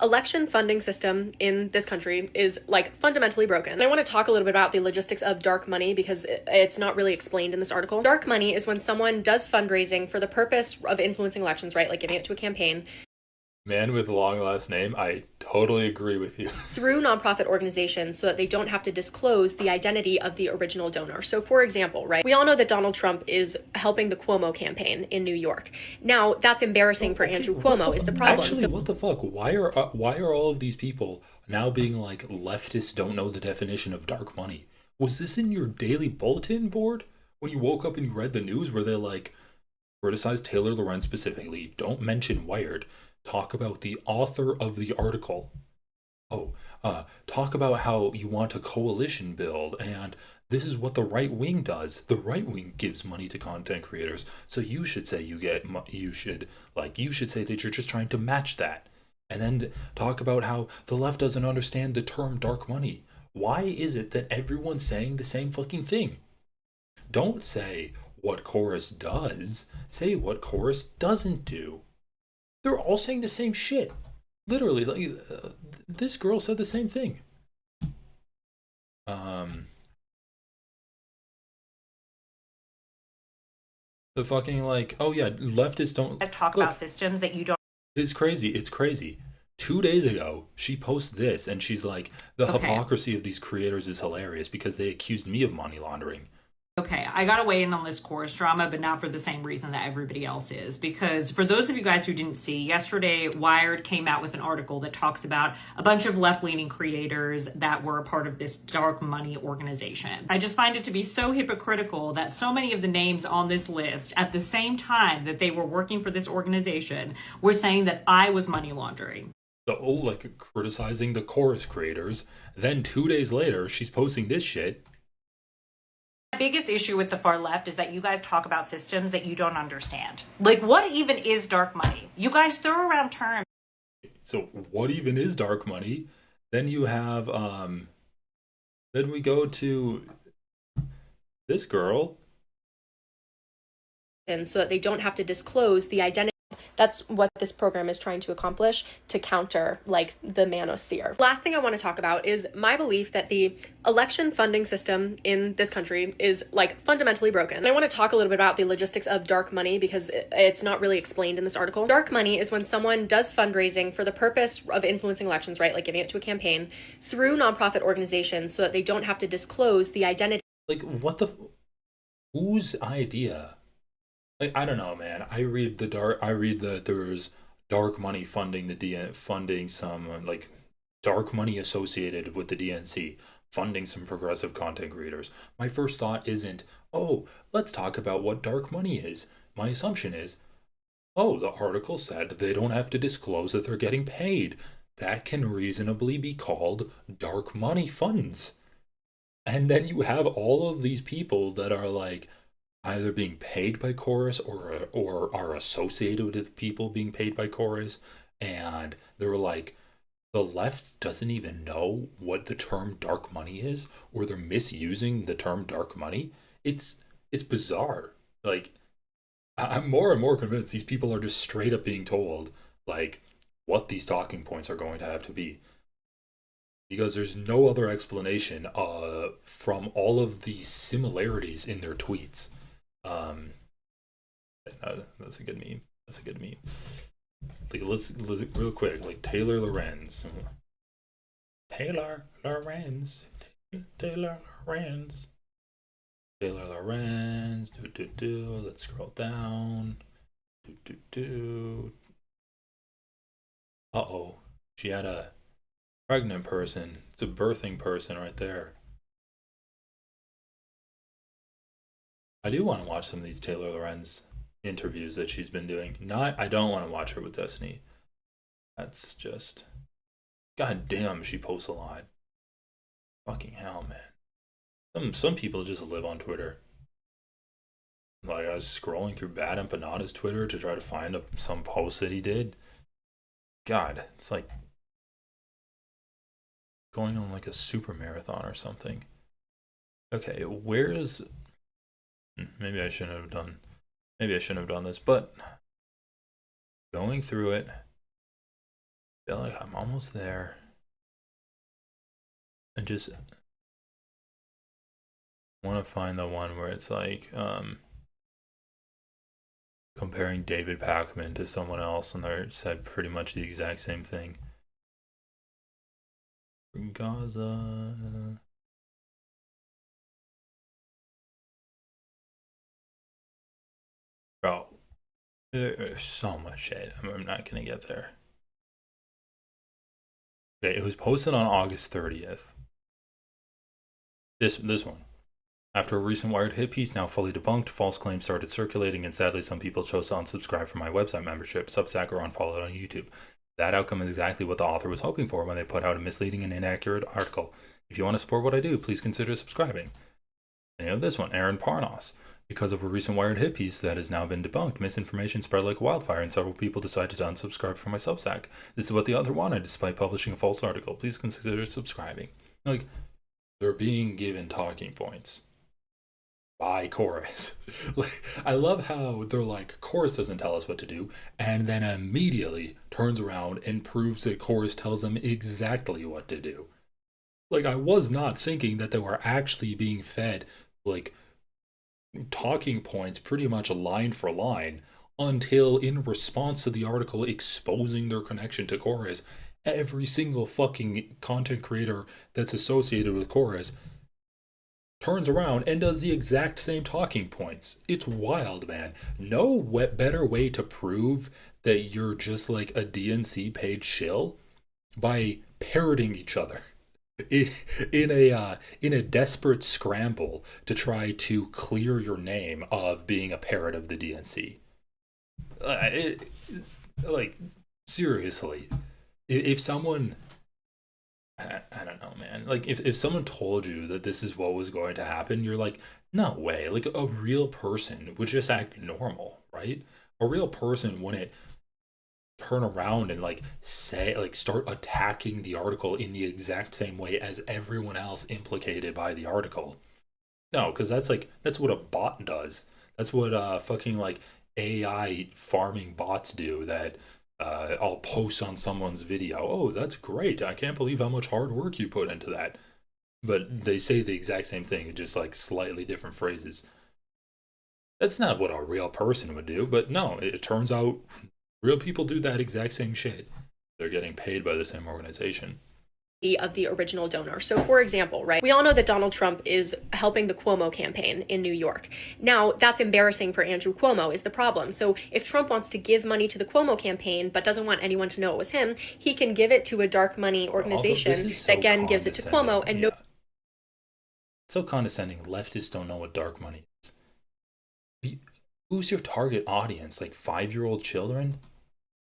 Election funding system in this country is like fundamentally broken. And I want to talk a little bit about the logistics of dark money because it's not really explained in this article. Dark money is when someone does fundraising for the purpose of influencing elections, right? Like giving it to a campaign. Man with a long last name, I totally agree with you. Through nonprofit organizations so that they don't have to disclose the identity of the original donor. So for example, right, we all know that Donald Trump is helping the Cuomo campaign in New York. Now, that's embarrassing for Andrew Cuomo is the problem. Actually, what the fuck? Why are all of these people now being like leftists don't know the definition of dark money? Was this in your daily bulletin board? When you woke up and you read the news where they're like, criticize Taylor Lorenz specifically, don't mention Wired. Talk about the author of the article. Talk about how you want a coalition build, and this is what the right wing does. The right wing gives money to content creators, so you should say you should say that you're just trying to match that, and then talk about how the left doesn't understand the term dark money. Why is it that everyone's saying the same fucking thing? Don't say what Chorus does, say what Chorus doesn't do. They're all saying the same shit. Literally, like, this girl said the same thing. The fucking, like, oh yeah, leftists don't... Let's talk Look, about systems that you don't. it's crazy. It's crazy. 2 days ago, she posts this, and she's like, the Okay. hypocrisy of these creators is hilarious because they accused me of money laundering. Okay, I gotta weigh in on this Chorus drama, but not for the same reason that everybody else is. Because for those of you guys who didn't see, yesterday Wired came out with an article that talks about a bunch of left-leaning creators that were a part of this dark money organization. I just find it to be so hypocritical that so many of the names on this list, at the same time that they were working for this organization, were saying that I was money laundering. So, like, criticizing the Chorus creators. Then 2 days later, she's posting this shit. My biggest issue with the far left is that you guys talk about systems that you don't understand. Like, what even is dark money? You guys throw around terms. So what even is dark money? Then you have, then we go to this girl. And so that they don't have to disclose the identity. That's what this program is trying to accomplish to counter like the manosphere. Last thing I want to talk about is my belief that the election funding system in this country is like fundamentally broken. And I want to talk a little bit about the logistics of dark money because it's not really explained in this article. Dark money is when someone does fundraising for the purpose of influencing elections, right? Like giving it to a campaign through nonprofit organizations so that they don't have to disclose the identity. Like, what the... Whose idea? Like, I don't know, man. I read that there's dark money funding some, like, dark money associated with the DNC, funding some progressive content creators. My first thought isn't, oh, let's talk about what dark money is. My assumption is, oh, the article said they don't have to disclose that they're getting paid. That can reasonably be called dark money funds. And then you have all of these people that are, like, either being paid by Chorus or are associated with people being paid by Chorus, and they're like, the left doesn't even know what the term dark money is, or they're misusing the term dark money. It's bizarre. Like, I'm more and more convinced these people are just straight up being told like what these talking points are going to have to be, because there's no other explanation from all of the similarities in their tweets. That's a good meme. That's a good meme. Like, let's real quick, like Taylor Lorenz. Taylor Lorenz. Let's scroll down. Uh-oh. She had a pregnant person. It's a birthing person right there. I do want to watch some of these Taylor Lorenz interviews that she's been doing. I don't want to watch her with Destiny. That's just... God damn, she posts a lot. Fucking hell, man. Some people just live on Twitter. Like, I was scrolling through Bad Empanada's Twitter to try to find some post that he did. God, it's like going on like a super marathon or something. Okay, where's... Maybe I shouldn't have done this, but going through it, I feel like I'm almost there. And just want to find the one where it's like comparing David Pakman to someone else, and they said pretty much the exact same thing. Gaza. Bro, there's so much shit. I'm not gonna get there. Okay, it was posted on August 30th. This one. After a recent Wired hit piece now fully debunked, false claims started circulating, and sadly some people chose to unsubscribe from my website membership, Substack, or unfollowed on YouTube. That outcome is exactly what the author was hoping for when they put out a misleading and inaccurate article. If you want to support what I do, please consider subscribing. And you have this one, Aaron Parnos. Because of a recent Wired hit piece that has now been debunked, misinformation spread like wildfire, and several people decided to unsubscribe from my Substack. This is what the author wanted, despite publishing a false article. Please consider subscribing. Like, they're being given talking points. by chorus. Like, I love how they're like, chorus doesn't tell us what to do, and then immediately turns around and proves that chorus tells them exactly what to do. Like, I was not thinking that they were actually being fed like talking points pretty much line for line until, in response to the article exposing their connection to chorus, every single fucking content creator that's associated with chorus turns around and does the exact same talking points. It's wild, man. No better way to prove that you're just like a DNC paid shill by parroting each other in a desperate scramble to try to clear your name of being a parrot of the DNC. Like, seriously, if someone, I don't know, man. Like, if someone told you that this is what was going to happen, you're like, no way. Like, a real person would just act normal, right? A real person wouldn't turn around and like say, like, start attacking the article in the exact same way as everyone else implicated by the article. No, because that's what a bot does. That's what fucking like AI farming bots do. That I'll post on someone's video. Oh, that's great! I can't believe how much hard work you put into that. But they say the exact same thing, just like slightly different phrases. That's not what a real person would do. But no, it turns out real people do that exact same shit. They're getting paid by the same organization of the original donor. So for example, right, we all know that Donald Trump is helping the Cuomo campaign in New York. Now, that's embarrassing for Andrew Cuomo is the problem. So if Trump wants to give money to the Cuomo campaign but doesn't want anyone to know it was him, he can give it to a dark money organization that again gives it to Cuomo and no. So condescending. Leftists don't know what dark money is. Who's your target audience? Like 5-year-old children?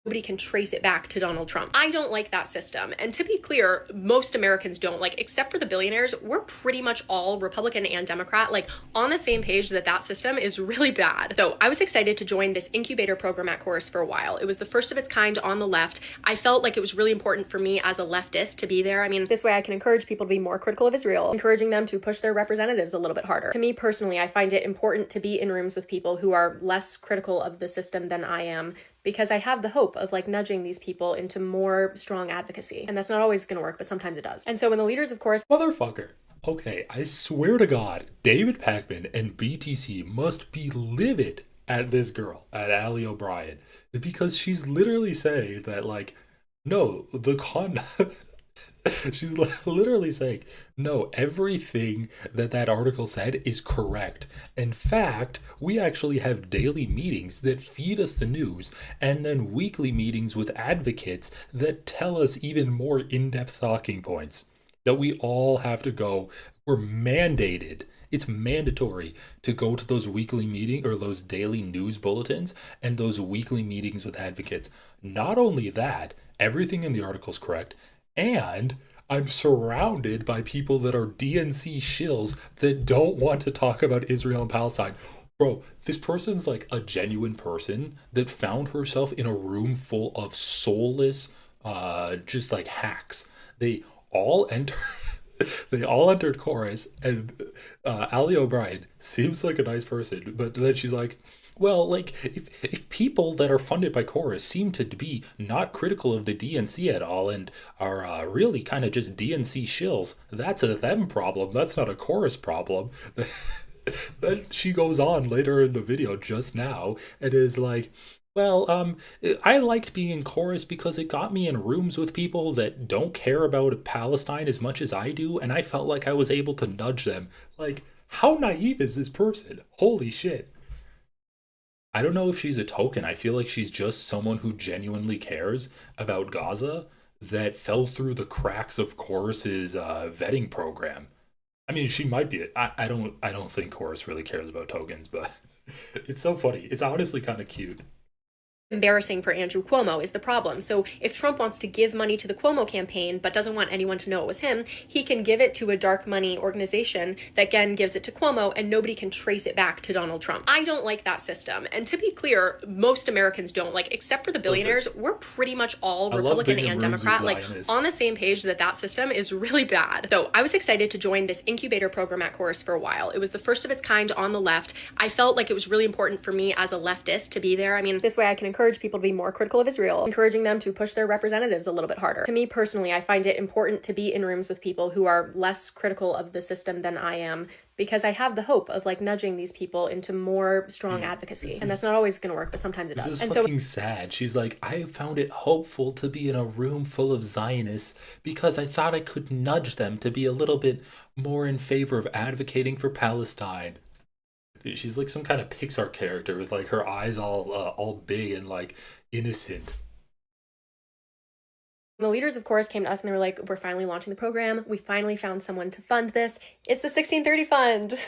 Nobody can trace it back to Donald Trump. I don't like that system. And to be clear, most Americans don't, like, except for the billionaires, we're pretty much all Republican and Democrat, like, on the same page that system is really bad. So I was excited to join this incubator program at Chorus for a while. It was the first of its kind on the left. I felt like it was really important for me as a leftist to be there. I mean, this way I can encourage people to be more critical of Israel, encouraging them to push their representatives a little bit harder. To me personally, I find it important to be in rooms with people who are less critical of the system than I am, because I have the hope of like nudging these people into more strong advocacy. And that's not always going to work, but sometimes it does. And so when the leaders, of course... Motherfucker. Okay, I swear to God, David Pakman and BTC must be livid at this girl, at Ali O'Brien, because she's literally saying that, like, no, she's literally saying, no, everything that article said is correct. In fact, we actually have daily meetings that feed us the news, and then weekly meetings with advocates that tell us even more in-depth talking points. That we all have to go. We're mandated. It's mandatory to go to those weekly meetings or those daily news bulletins and those weekly meetings with advocates. Not only that, everything in the article is correct, and I'm surrounded by people that are DNC shills that don't want to talk about Israel and Palestine. Bro, this person's like a genuine person that found herself in a room full of soulless, just like hacks. They all entered chorus, and Ali O'Brien seems like a nice person, but then she's like, well, like, if people that are funded by chorus seem to be not critical of the DNC at all and are really kind of just DNC shills, that's a them problem. That's not a chorus problem. Then she goes on later in the video just now and is like, well, I liked being in chorus because it got me in rooms with people that don't care about Palestine as much as I do, and I felt like I was able to nudge them. Like, how naive is this person? Holy shit. I don't know if she's a token. I feel like she's just someone who genuinely cares about Gaza that fell through the cracks of Chorus's vetting program. I mean, she might be. I don't think Chorus really cares about tokens, but it's so funny. It's honestly kind of cute. embarrassing for Andrew Cuomo is the problem. So if Trump wants to give money to the Cuomo campaign but doesn't want anyone to know it was him, he can give it to a dark money organization that again gives it to Cuomo and nobody can trace it back to Donald Trump. I don't like that system. And to be clear, most Americans don't. Like, except for the billionaires, we're pretty much all Republican and Democrat, like on the same page that system is really bad. So I was excited to join this incubator program at Chorus for a while. It was the first of its kind on the left. I felt like it was really important for me as a leftist to be there. I mean, this way I can encourage people to be more critical of Israel, encouraging them to push their representatives a little bit harder. To me personally, I find it important to be in rooms with people who are less critical of the system than I am, because I have the hope of like nudging these people into more strong advocacy. And that's not always going to work, but sometimes it does. This is and fucking sad. She's like, I found it hopeful to be in a room full of Zionists because I thought I could nudge them to be a little bit more in favor of advocating for Palestine. She's like some kind of Pixar character with like her eyes all big and like innocent. The leaders, of course, came to us and they were like, we're finally launching the program. We finally found someone to fund this. It's the 1630 fund.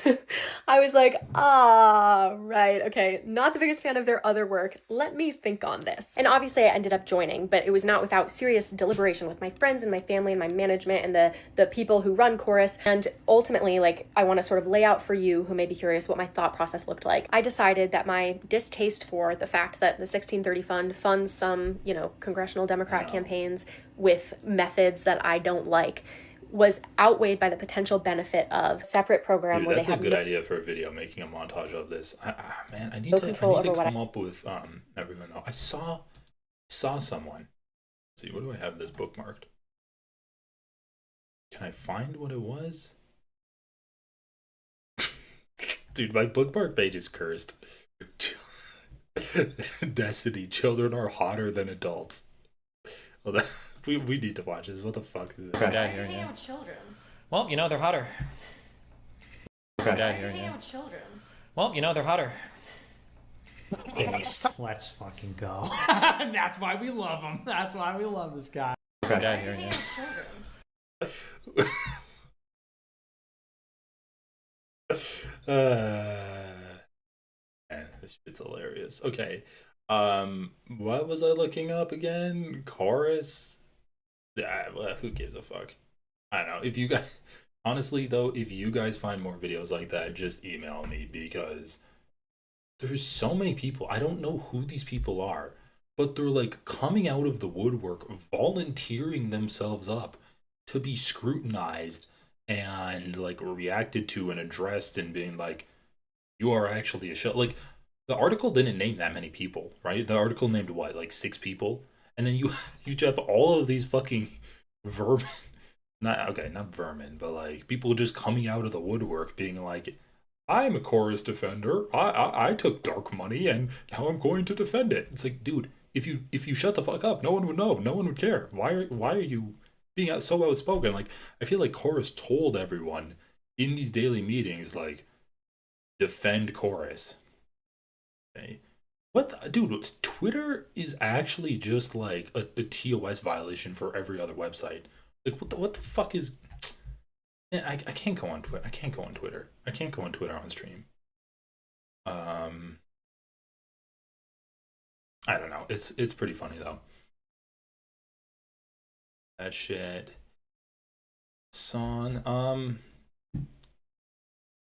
I was like, right. Okay. Not the biggest fan of their other work. Let me think on this. And obviously I ended up joining, but it was not without serious deliberation with my friends and my family and my management and the people who run Chorus. And ultimately, like, I want to sort of lay out for you who may be curious what my thought process looked like. I decided that my distaste for the fact that the 1630 fund funds some, congressional Democrat campaigns with methods that I don't like was outweighed by the potential benefit of a separate program. Dude, where that's they a have good idea for a video, making a montage of this. Man, I need to come up with everyone else. I saw someone. Let's see, what do I have this bookmarked? Can I find what it was? Dude, my bookmark page is cursed. Destiny, children are hotter than adults. Well, we need to watch this. What the fuck is it? Okay. Guy here, yeah. Children. Well, they're hotter. Okay. Guy here, yeah. Children. Well, they're hotter. Based. Let's fucking go. And that's why we love him. That's why we love this guy. Okay. Guy here, yeah. Man, this shit's hilarious. Okay. What was I looking up again? Chorus? Well, who gives a fuck? I don't know. If you guys, honestly though, if you guys find more videos like that, just email me, because there's so many people. I don't know who these people are, but they're like coming out of the woodwork, volunteering themselves up to be scrutinized and like reacted to and addressed, and being like, you are actually a shell. Like, the article didn't name that many people, right? The article named what, like 6 people? And then you have all of these fucking vermin. Not vermin, but like people just coming out of the woodwork being like, I'm a Chorus defender. I took dark money and now I'm going to defend it. It's like, dude, if you shut the fuck up, no one would know. No one would care. Why are you being so outspoken? Like, I feel like Chorus told everyone in these daily meetings, like, defend Chorus. Okay. Dude, Twitter is actually just like a TOS violation for every other website. Like, what the fuck is... Man, I can't go on Twitter. I can't go on Twitter. I can't go on Twitter on stream. I don't know. It's pretty funny though. That shit. Hasan.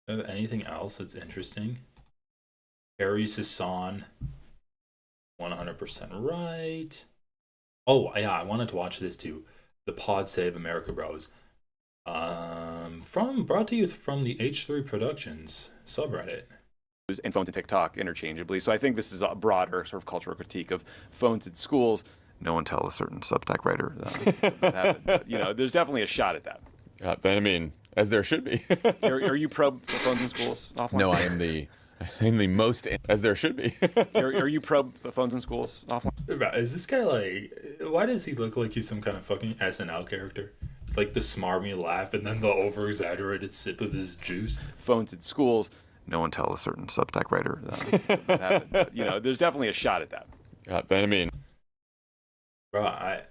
Anything else that's interesting? Harry Hasan. 100% right. Oh yeah, I wanted to watch this too. The Pod Save America Bros. Brought to you from the H3 Productions subreddit. And phones and TikTok interchangeably. So I think this is a broader sort of cultural critique of phones in schools. No one tell a certain Substack writer that happened, but, there's definitely a shot at that. I mean, as there should be. Are you pro phones in schools offline? No, I am the most, as there should be. Are you pro phones in schools offline? Is this guy like, why does he look like he's some kind of fucking SNL character? Like the smarmy laugh and then the over-exaggerated sip of his juice. Phones in schools. No one tell a certain Substack writer that happened, but, there's definitely a shot at that. I mean, bro, I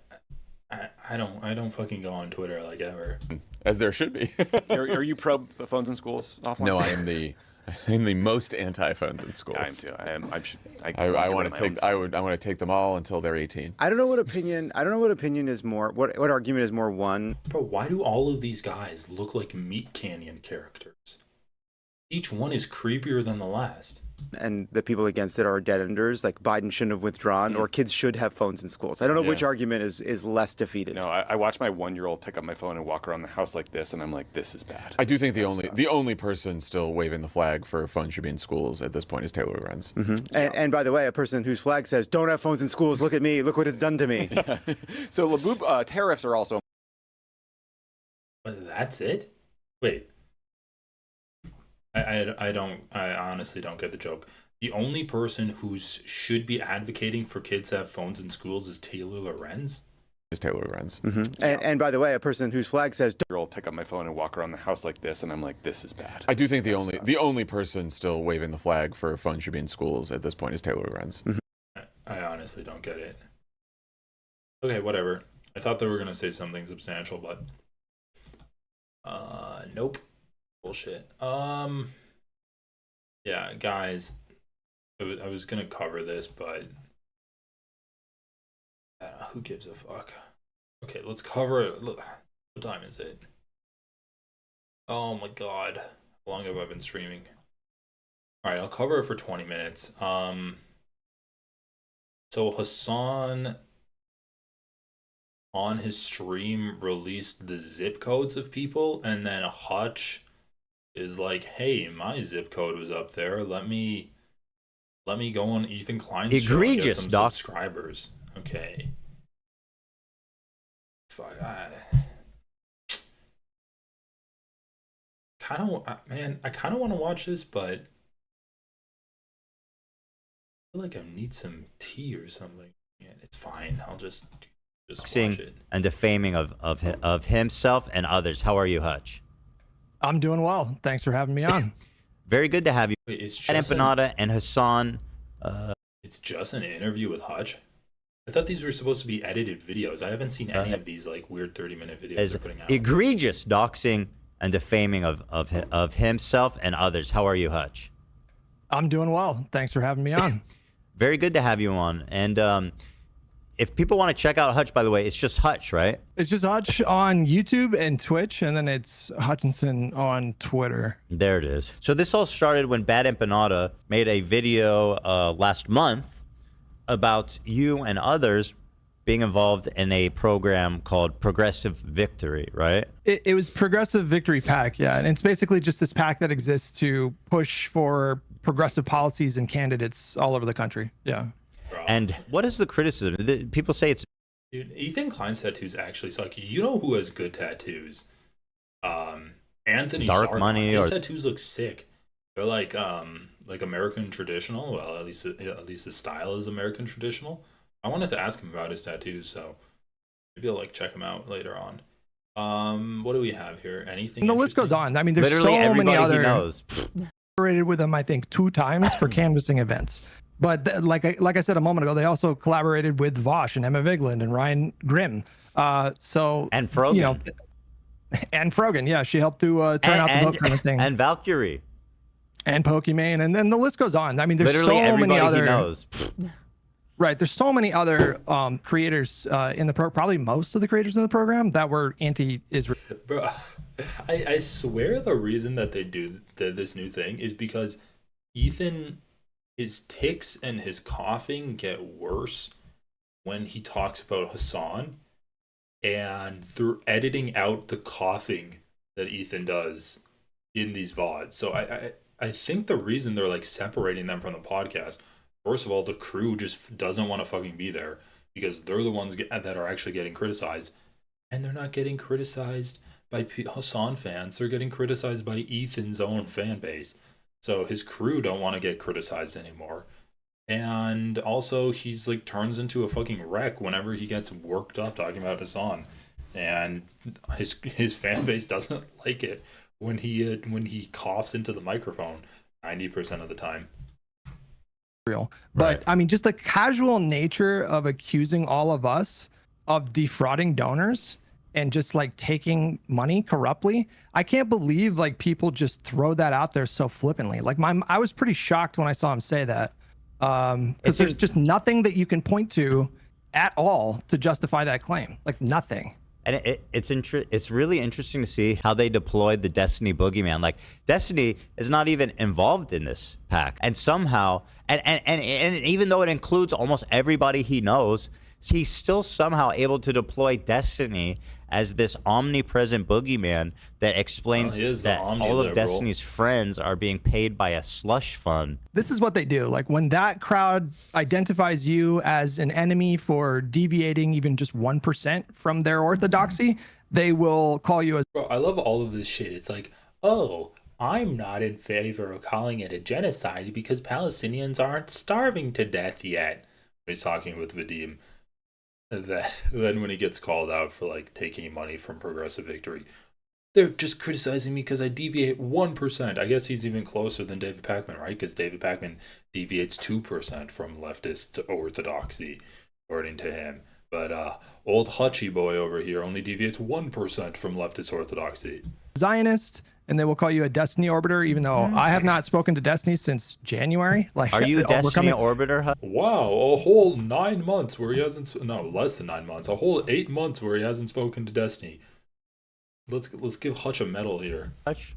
don't fucking go on Twitter like ever. as there should be. Are you pro phones in schools offline? No, I'm the most anti-phones in schools. I am too. I want to take. I want to take them all until they're 18. I don't know what opinion is more. What argument is more one? Bro, why do all of these guys look like Meat Canyon characters? Each one is creepier than the last. And the people against it are dead enders, like Biden shouldn't have withdrawn, or kids should have phones in schools. I don't know which argument is less defeated. No, I watch my 1-year-old pick up my phone and walk around the house like this, and I'm like, this is bad. I do think the only person still waving the flag for phones should be in schools at this point is Taylor Lorenz. Mm-hmm. And by the way, a person whose flag says "Don't have phones in schools. Look at me. Look what it's done to me." So Laboob, tariffs are also. But that's it? Wait. I honestly don't get the joke. The only person who should be advocating for kids to have phones in schools is Taylor Lorenz? Is Taylor Lorenz. Mm-hmm. And by the way, a person whose flag says I'll pick up my phone and walk around the house like this, and I'm like, this is bad. I do think the only person still waving the flag for phones should be in schools at this point is Taylor Lorenz. Mm-hmm. I honestly don't get it. Okay, whatever. I thought they were going to say something substantial, but nope. Bullshit. Yeah, guys, I was gonna cover this, but who gives a fuck? Okay, let's cover it. Look, what time is it? Oh my god, how long have I been streaming? All right, I'll cover it for 20 minutes. So Hasan on his stream released the zip codes of people, and then Hutch is like, hey, my zip code was up there. Let me go on Ethan Klein's show and get some subscribers. Okay. Fuck. I kind of want to watch this, but I feel like I need some tea or something. Yeah, it's fine. I'll just watch it. And defaming of himself and others. How are you, Hutch? I'm doing well. Thanks for having me on. Very good to have you. Wait, it's and just Empanada and Hasan. It's just an interview with Hutch? I thought these were supposed to be edited videos. I haven't seen any of these like weird 30-minute videos they're putting out. Egregious doxing and defaming of himself and others. How are you, Hutch? I'm doing well. Thanks for having me on. Very good to have you on. And if people want to check out Hutch, by the way, it's just Hutch, right? It's just Hutch on YouTube and Twitch, and then it's Hutchinson on Twitter. There it is. So this all started when Bad Empanada made a video last month about you and others being involved in a program called Progressive Victory, right? It was Progressive Victory PAC, yeah. And it's basically just this PAC that exists to push for progressive policies and candidates all over the country, yeah. And what is the criticism? People say it's... Dude, Ethan Klein's tattoos actually suck. You know who has good tattoos? Anthony Dark Sargon. Money. His tattoos look sick. They're like American traditional. Well, at least the style is American traditional. I wanted to ask him about his tattoos, so maybe I'll check him out later on. What do we have here? Anything? And the list goes on. I mean, there's literally so many other... he knows. Collaborated with them, I think, 2 times for canvassing events. But like I said a moment ago, they also collaborated with Vosh and Emma Vigeland and Ryan Grimm. And Frogan. And Frogan, yeah, she helped to turn out the book kind of thing. And Valkyrie. And Pokimane, and then the list goes on. I mean, there's literally so many other. He knows. Right, there's so many other creators in the probably most of the creators in the program that were anti-Israel. Bro, I swear the reason that they do this new thing is because Ethan, his tics and his coughing get worse when he talks about Hasan, and they're editing out the coughing that Ethan does in these VODs. So I think the reason they're separating them from the podcast, first of all, the crew just doesn't want to fucking be there because they're the ones that are actually getting criticized, and they're not getting criticized by Hasan fans. They're getting criticized by Ethan's own fan base. So his crew don't want to get criticized anymore. And also he's turns into a fucking wreck whenever he gets worked up talking about Hasan. And his fan base doesn't like it when he coughs into the microphone 90% of the time. But right. I mean, just the casual nature of accusing all of us of defrauding donors and just like taking money corruptly. I can't believe like people just throw that out there so flippantly. Like I was pretty shocked when I saw him say that, because there's just nothing that you can point to at all to justify that claim. Like nothing. And it's really interesting to see how they deployed the Destiny boogeyman. Like Destiny is not even involved in this pack, and somehow, and even though it includes almost everybody he knows, he's still somehow able to deploy Destiny as this omnipresent boogeyman that explains that all of Destiny's friends are being paid by a slush fund. This is what they do. Like when that crowd identifies you as an enemy for deviating even just 1% from their orthodoxy, they will call you a... Bro, I love all of this shit. It's like, oh, I'm not in favor of calling it a genocide because Palestinians aren't starving to death yet. He's talking with Vadim. Then when he gets called out for like taking money from Progressive Victory, they're just criticizing me because I deviate 1%. I guess he's even closer than David Pakman, right? Because David Pakman deviates 2% from leftist orthodoxy, according to him. But old Hutchie boy over here only deviates 1% from leftist orthodoxy. Zionist, and they will call you a Destiny orbiter, even though I have not spoken to Destiny since January. Like, are you a Destiny orbiter? Wow, a whole 9 months where he hasn't. No, less than 9 months. A whole 8 months where he hasn't spoken to Destiny. Let's give Hutch a medal here. Hutch,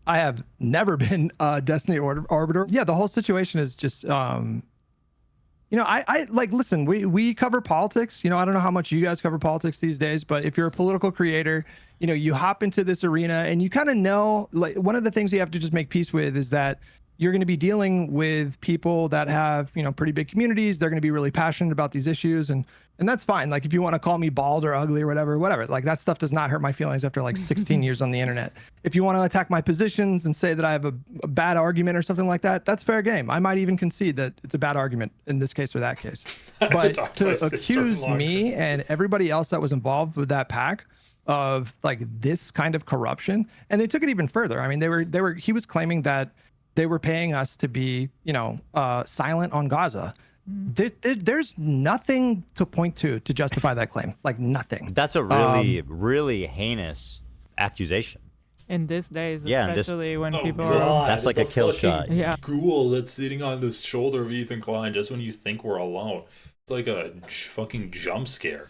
I have never been a Destiny orbiter. Yeah, the whole situation is just. You know, I like, listen, we cover politics. You know, I don't know how much you guys cover politics these days, but if you're a political creator, you know, you hop into this arena and you kind of know, like, one of the things you have to just make peace with is that you're going to be dealing with people that have, you know, pretty big communities. They're going to be really passionate about these issues, and that's fine. Like, if you want to call me bald or ugly or whatever, like, that stuff does not hurt my feelings after like 16 years on the internet. If you want to attack my positions and say that I have a bad argument or something like that, that's fair game. I might even concede that it's a bad argument in this case or that case. But to accuse me and everybody else that was involved with that pack of like this kind of corruption, and they took it even further. I mean, he was claiming that they were paying us to be, you know, silent on Gaza. There's nothing to point to justify that claim. Like, nothing. That's a really heinous accusation. In these days, especially when people God, that's like a kill shot. Yeah. Ghoul that's sitting on the shoulder of Ethan Klein just when you think we're alone. It's like a fucking jump scare.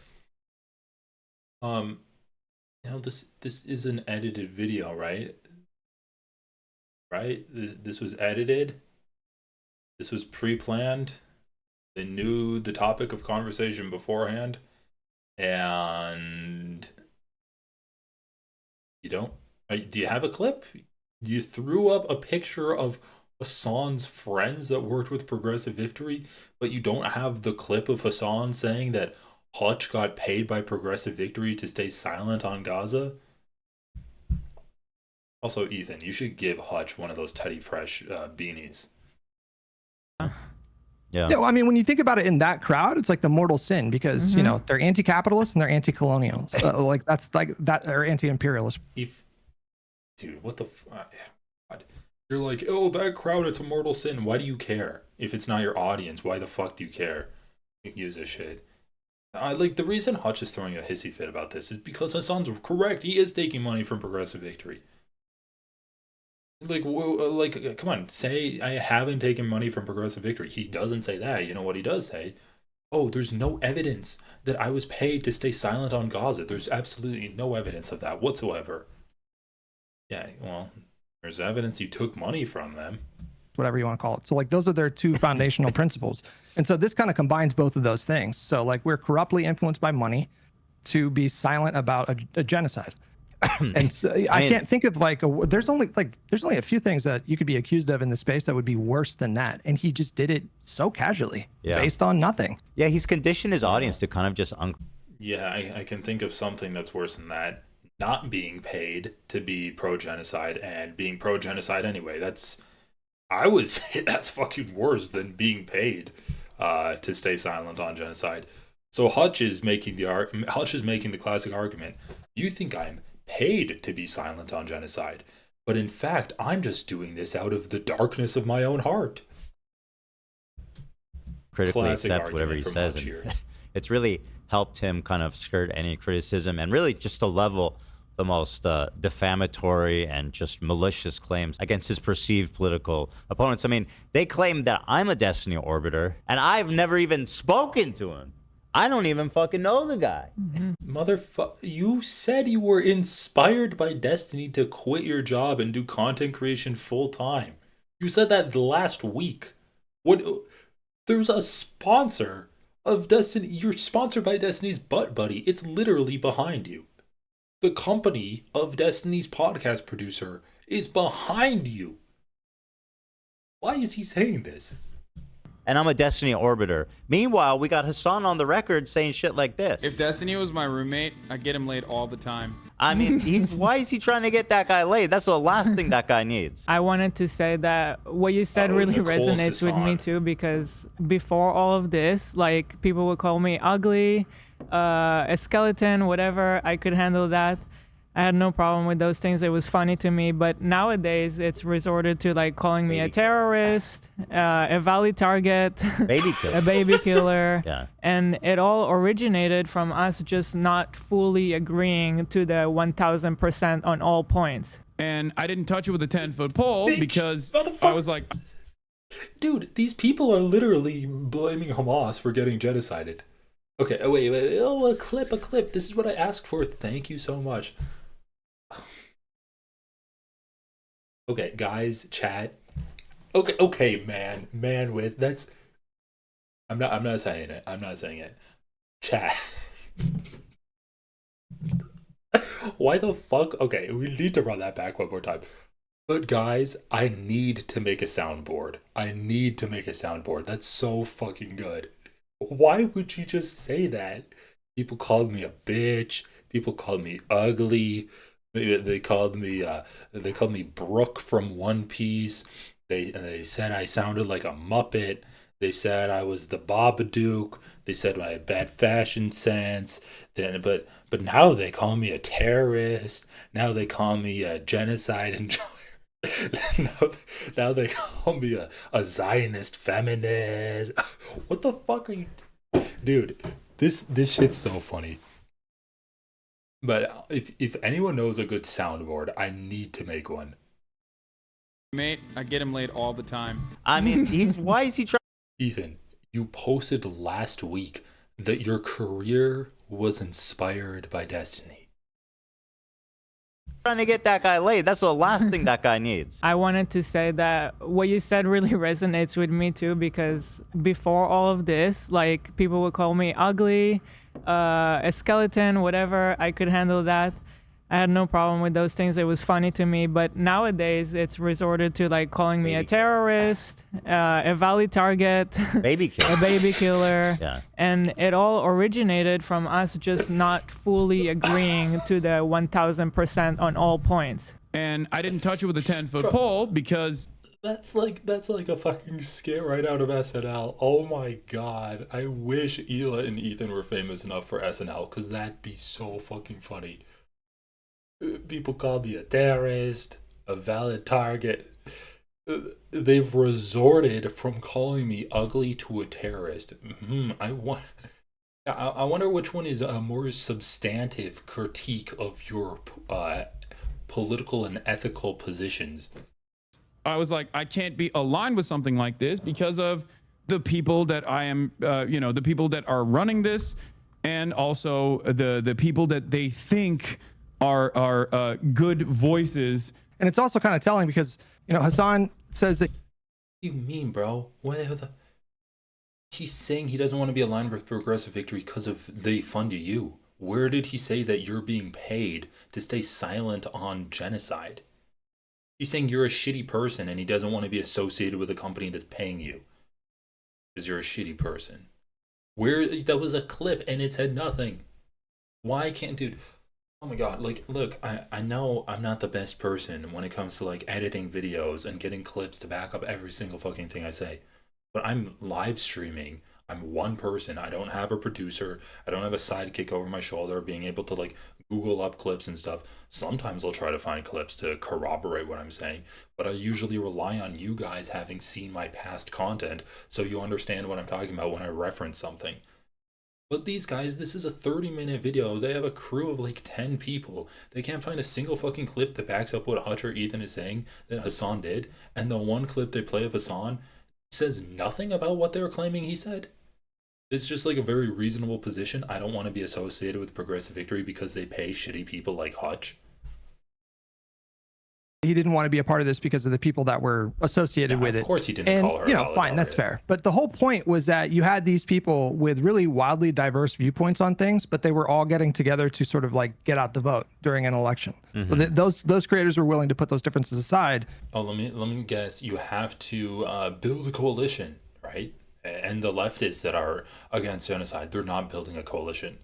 You know, this is an edited video, right? Right? This was edited. This was pre-planned. They knew the topic of conversation beforehand, and you don't. Do you have a clip? You threw up a picture of Hasan's friends that worked with Progressive Victory, but you don't have the clip of Hasan saying that Hutch got paid by Progressive Victory to stay silent on Gaza. Also, Ethan, you should give Hutch one of those Teddy Fresh beanies. Yeah. Well, I mean, when you think about it in that crowd, it's like the mortal sin because, you know, they're anti-capitalist and they're anti-colonials. Like, that's like that, or anti-imperialist. Dude, what the God. You're like, oh, that crowd, it's a mortal sin. Why do you care? If it's not your audience, why the fuck do you care? You use this shit. Like, the reason Hutch is throwing a hissy fit about this is because Hasan's correct. He is taking money from Progressive Victory. Like, come on, say I haven't taken money from Progressive Victory. He doesn't say that. You know what he does say? Oh, there's no evidence that I was paid to stay silent on Gaza. There's absolutely no evidence of that whatsoever. Yeah, well, there's evidence you took money from them. Whatever you want to call it. So, like, those are their two foundational principles. And so this kind of combines both of those things. So, like, we're corruptly influenced by money to be silent about a genocide. And so I can't think of like there's only a few things that you could be accused of in the space that would be worse than that, and he just did it so casually, based on nothing. Yeah, he's conditioned his audience to kind of just Yeah, I can think of something that's worse than that. Not being paid to be pro-genocide and being pro-genocide anyway. I would say that's fucking worse than being paid to stay silent on genocide. So Hutch is making the classic argument. You think I'm paid to be silent on genocide, but in fact, I'm just doing this out of the darkness of my own heart. Critically accept whatever he says. it's really helped him kind of skirt any criticism and really just to level the most defamatory and just malicious claims against his perceived political opponents. I mean, they claim that I'm a Destiny Orbiter, and I've never even spoken to him. I don't even fucking know the guy. Motherfucker, you said you were inspired by Destiny to quit your job and do content creation full time. You said that last week. What? There's a sponsor of Destiny. You're sponsored by Destiny's Butt Buddy. It's literally behind you. The company of Destiny's podcast producer is behind you. Why is he saying this? And I'm a Destiny Orbiter. Meanwhile, we got Hasan on the record saying shit like this. If Destiny was my roommate, I'd get him laid all the time. I mean, why is he trying to get that guy laid? That's the last thing that guy needs. I wanted to say that what you said really resonates with me too, because before all of this, like, people would call me ugly, a skeleton, whatever. I could handle that. I had no problem with those things. It was funny to me. But nowadays, it's resorted to like calling me a terrorist, a valid target, baby killer. a baby killer. Yeah. And it all originated from us just not fully agreeing to the 1000% on all points. And I didn't touch it with a 10-foot pole because I was like, dude, these people are literally blaming Hamas for getting genocided. Okay, wait. Oh, a clip. This is what I asked for. Thank you so much. Okay, guys, chat. Okay, man with that's. I'm not saying it. Chat. Why the fuck? Okay, we need to run that back one more time. But guys, I need to make a soundboard. That's so fucking good. Why would you just say that? People called me a bitch. People called me ugly. They called me Brooke from One Piece. They said I sounded like a Muppet. They said I was the Babadook. They said I had bad fashion sense. But now they call me a terrorist. Now they call me a genocide enjoyer. now they call me a Zionist feminist. What the fuck are you, dude? This shit's so funny. But if anyone knows a good soundboard, I need to make one. mate, I get him laid all the time. I mean, why is he trying? Ethan, you posted last week that your career was inspired by Destiny. Trying to get that guy laid. That's the last thing that guy needs. I wanted to say that what you said really resonates with me too, because before all of this, like, people would call me ugly, a skeleton, whatever. I could handle that. I had no problem with those things. It was funny to me. But nowadays, it's resorted to like calling me a terrorist, a valid target, baby killer. a baby killer. Yeah. And it all originated from us just not fully agreeing to the 1000% on all points. And I didn't touch it with a 10-foot pole because That's like a fucking skit right out of SNL. Oh my god. I wish Hila and Ethan were famous enough for SNL, because that'd be so fucking funny. People call me a terrorist, a valid target. They've resorted from calling me ugly to a terrorist. I wonder which one is a more substantive critique of your political and ethical positions. I was like, I can't be aligned with something like this because of the people that I am, the people that are running this, and also the people that they think are good voices. And it's also kind of telling because, Hasan says that. What do you mean, bro? He's saying he doesn't want to be aligned with Progressive Victory because of they fund you. Where did he say that you're being paid to stay silent on genocide? He's saying you're a shitty person and he doesn't want to be associated with a company that's paying you because you're a shitty person. That was a clip and it said nothing. Why can't, dude? Oh my god, like, look, I know I'm not the best person when it comes to, like, editing videos and getting clips to back up every single fucking thing I say. But I'm live streaming. I'm one person. I don't have a producer. I don't have a sidekick over my shoulder being able to, like, Google up clips and stuff. Sometimes I'll try to find clips to corroborate what I'm saying, but I usually rely on you guys having seen my past content so you understand what I'm talking about when I reference something. But these guys, this is a 30-minute video. They have a crew of like 10 people. They can't find a single fucking clip that backs up what Hutch or Ethan is saying that Hasan did. And the one clip they play of Hasan says nothing about what they were claiming he said. It's just like a very reasonable position. I don't want to be associated with Progressive Victory because they pay shitty people like Hutch. He didn't want to be a part of this because of the people that were associated with it. Of course he didn't call her you a know, valid fine, that's target. fair. But the whole point was that you had these people with really wildly diverse viewpoints on things, but they were all getting together to sort of like get out the vote during an election. So those creators were willing to put those differences aside. Oh, let me guess. You have to build a coalition, right? And the leftists that are against genocide, they're not building a coalition.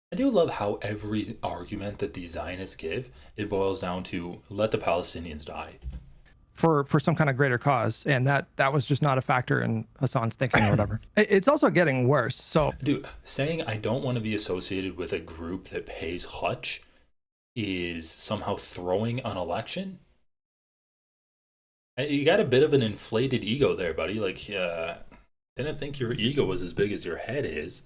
I do love how every argument that these Zionists give, it boils down to let the Palestinians die. For some kind of greater cause, and that was just not a factor in Hasan's thinking or whatever. It's also getting worse. So, dude, saying I don't want to be associated with a group that pays Hutch is somehow throwing an election. You got a bit of an inflated ego there, buddy. Like, didn't think your ego was as big as your head is.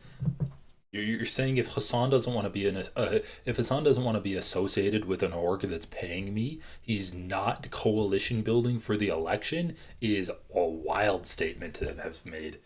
You're saying if Hasan doesn't want to be associated with an org that's paying me, he's not coalition building for the election, is a wild statement to have made.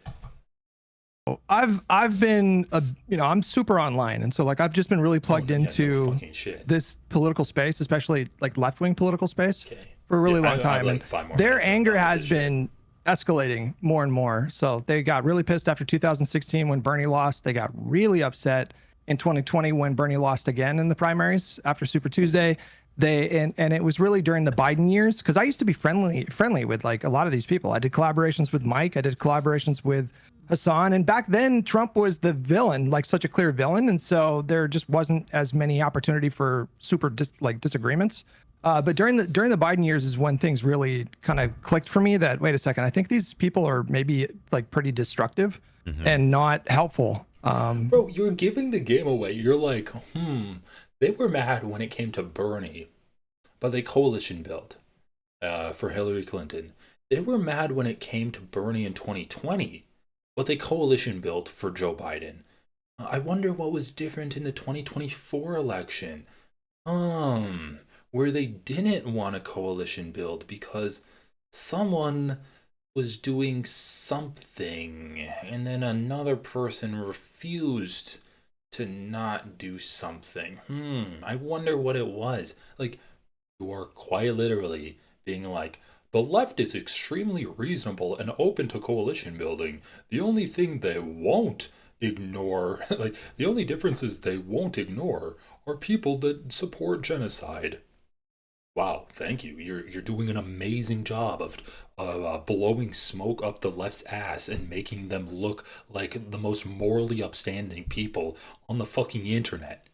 I've been I'm super online, and so like I've just been really plugged into this political space, especially like left-wing political space, for a really long time. And their anger has been escalating more and more. So they got really pissed after 2016 when Bernie lost. They got really upset in 2020 when Bernie lost again in the primaries after Super Tuesday. And it was really during the Biden years, because I used to be friendly with like a lot of these people. I did collaborations with Mike. I did collaborations with Hasan. And back then Trump was the villain, like such a clear villain. And so there just wasn't as many opportunity for super disagreements. But during the Biden years is when things really kind of clicked for me that, wait a second, I think these people are maybe like pretty destructive and not helpful. Bro, you're giving the game away. You're like, they were mad when it came to Bernie, but they coalition built for Hillary Clinton. They were mad when it came to Bernie in 2020, but they coalition built for Joe Biden. I wonder what was different in the 2024 election. Where they didn't want a coalition build because someone was doing something and then another person refused to not do something. I wonder what it was. Like, you are quite literally being like, the left is extremely reasonable and open to coalition building. The only thing they won't ignore, like, the only differences they won't ignore are people that support genocide. Wow, thank you. You're doing an amazing job of blowing smoke up the left's ass and making them look like the most morally upstanding people on the fucking internet.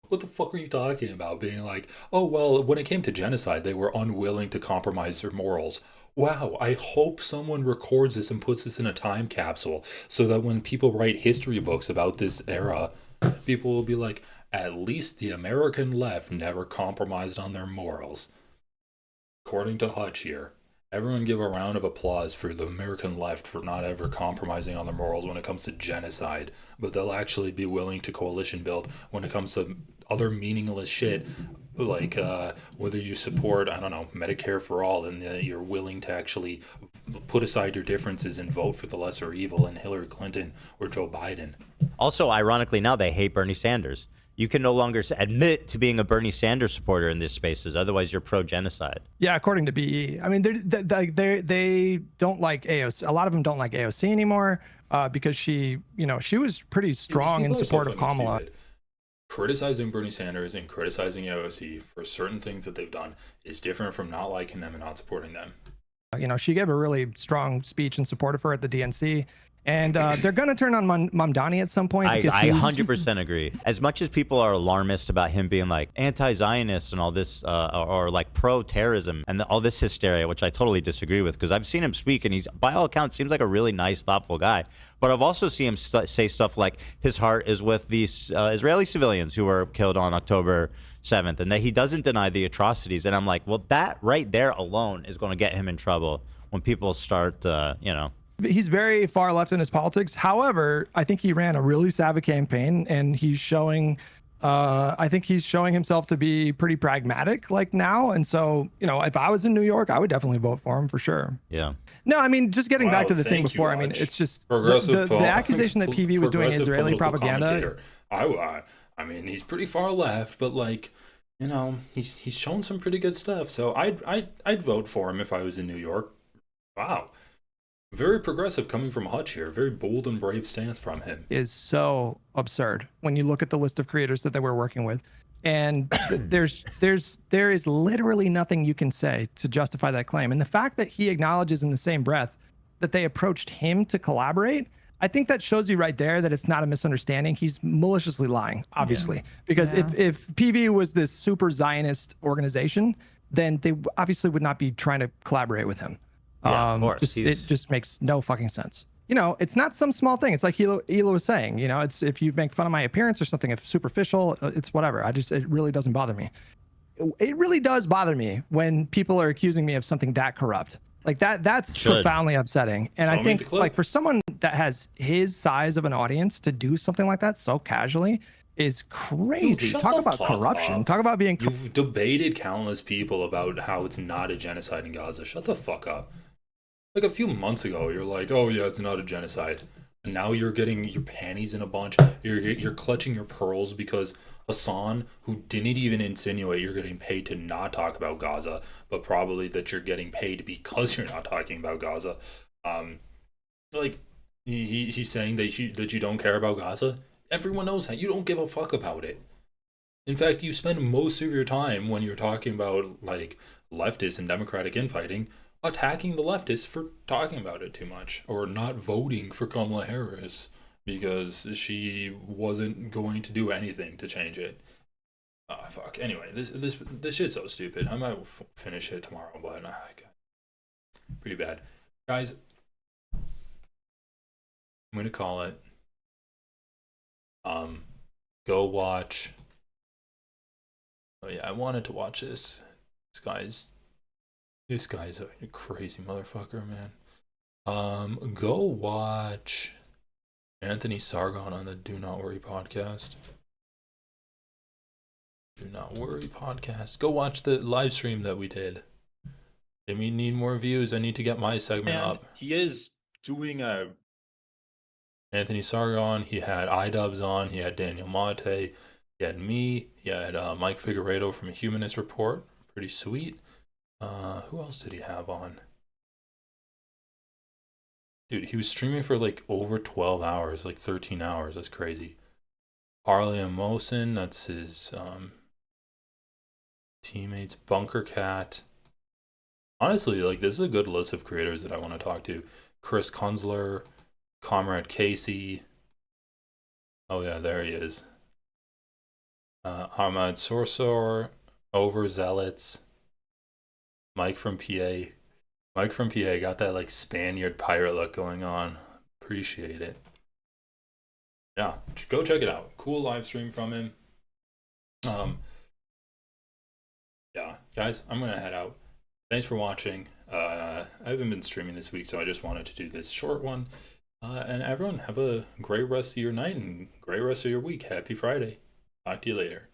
What the fuck are you talking about? Being like, oh, well, when it came to genocide, they were unwilling to compromise their morals. Wow, I hope someone records this and puts this in a time capsule so that when people write history books about this era, people will be like, at least the American left never compromised on their morals. According to Hutch here, everyone give a round of applause for the American left for not ever compromising on their morals when it comes to genocide, but they'll actually be willing to coalition build when it comes to other meaningless shit, like whether you support, I don't know, Medicare for all, and you're willing to actually put aside your differences and vote for the lesser evil in Hillary Clinton or Joe Biden. Also, ironically, now they hate Bernie Sanders. You can no longer admit to being a Bernie Sanders supporter in these spaces. Otherwise, you're pro-genocide. Yeah, according to BE. I mean, they don't like AOC. A lot of them don't like AOC anymore because she was pretty strong in support of Kamala. Criticizing Bernie Sanders and criticizing AOC for certain things that they've done is different from not liking them and not supporting them. She gave a really strong speech in support of her at the DNC. And they're going to turn on Mamdani at some point. I 100% agree. As much as people are alarmist about him being like anti-Zionist and all this, or like pro-terrorism and all this hysteria, which I totally disagree with, because I've seen him speak and he's, by all accounts, seems like a really nice, thoughtful guy. But I've also seen him say stuff like his heart is with these Israeli civilians who were killed on October 7th, and that he doesn't deny the atrocities. And I'm like, well, that right there alone is going to get him in trouble when people start, He's very far left in his politics. However, I think he ran a really savvy campaign, and he's showing. I think he's showing himself to be pretty pragmatic, like now. And so, you know, if I was in New York, I would definitely vote for him for sure. Yeah. No, I mean, just getting back to the thing thank you, before. I mean, Lodge. it's just Progressive the accusation that PV was doing progressive Israeli political propaganda. commentator. I mean, he's pretty far left, but like, you know, he's shown some pretty good stuff. So I'd vote for him if I was in New York. Wow. Very progressive coming from Hutch here. Very bold and brave stance from him. Is so absurd when you look at the list of creators that they were working with, and there is literally nothing you can say to justify that claim. And the fact that he acknowledges in the same breath that they approached him to collaborate, I think that shows you right there that it's not a misunderstanding. He's maliciously lying, obviously, because if PV was this super Zionist organization, then they obviously would not be trying to collaborate with him. Yeah, of course. It just makes no fucking sense. You know, it's not some small thing. It's like Hilo was saying, you know, it's if you make fun of my appearance or something, if superficial, it's whatever. It really doesn't bother me. It really does bother me when people are accusing me of something that corrupt. Like that's profoundly upsetting. And I think like for someone that has his size of an audience to do something like that so casually is crazy. Dude, talk about corruption. Up. Talk about being. You've debated countless people about how it's not a genocide in Gaza. Shut the fuck up. Like a few months ago, you're like, oh yeah, it's not a genocide. And now you're getting your panties in a bunch. You're clutching your pearls because Hasan, who didn't even insinuate you're getting paid to not talk about Gaza, but probably that you're getting paid because you're not talking about Gaza. Like he's saying that you don't care about Gaza. Everyone knows that you don't give a fuck about it. In fact, you spend most of your time when you're talking about like leftist and democratic infighting attacking the leftists for talking about it too much or not voting for Kamala Harris because she wasn't going to do anything to change it. Ah, fuck. Anyway, this shit's so stupid. I might finish it tomorrow, but pretty bad. Guys, I'm gonna call it. Go watch. Oh yeah, I wanted to watch this. This guy's a crazy motherfucker, man. Go watch Anthony Sargon on the Do Not Worry podcast. Do Not Worry podcast. Go watch the live stream that we did. If we need more views, I need to get my segment up. He is doing a Anthony Sargon. He had iDubbbz on. He had Daniel Mate. He had me. He had Mike Figueredo from Humanist Report. Pretty sweet. Who else did he have on? Dude, he was streaming for like over 12 hours, like 13 hours. That's crazy. Harley and Mosin, that's his teammates. Bunker Cat. Honestly, like this is a good list of creators that I want to talk to. Chris Kunzler, Comrade Casey. Oh yeah, there he is. Ahmad Sorsor, Overzealots. Mike from PA. Mike from PA got that like Spaniard pirate look going on. Appreciate it. Yeah, go check it out. Cool live stream from him. Yeah, guys, I'm gonna head out. Thanks for watching. I haven't been streaming this week, so I just wanted to do this short one. And everyone have a great rest of your night and great rest of your week. Happy Friday. Talk to you later.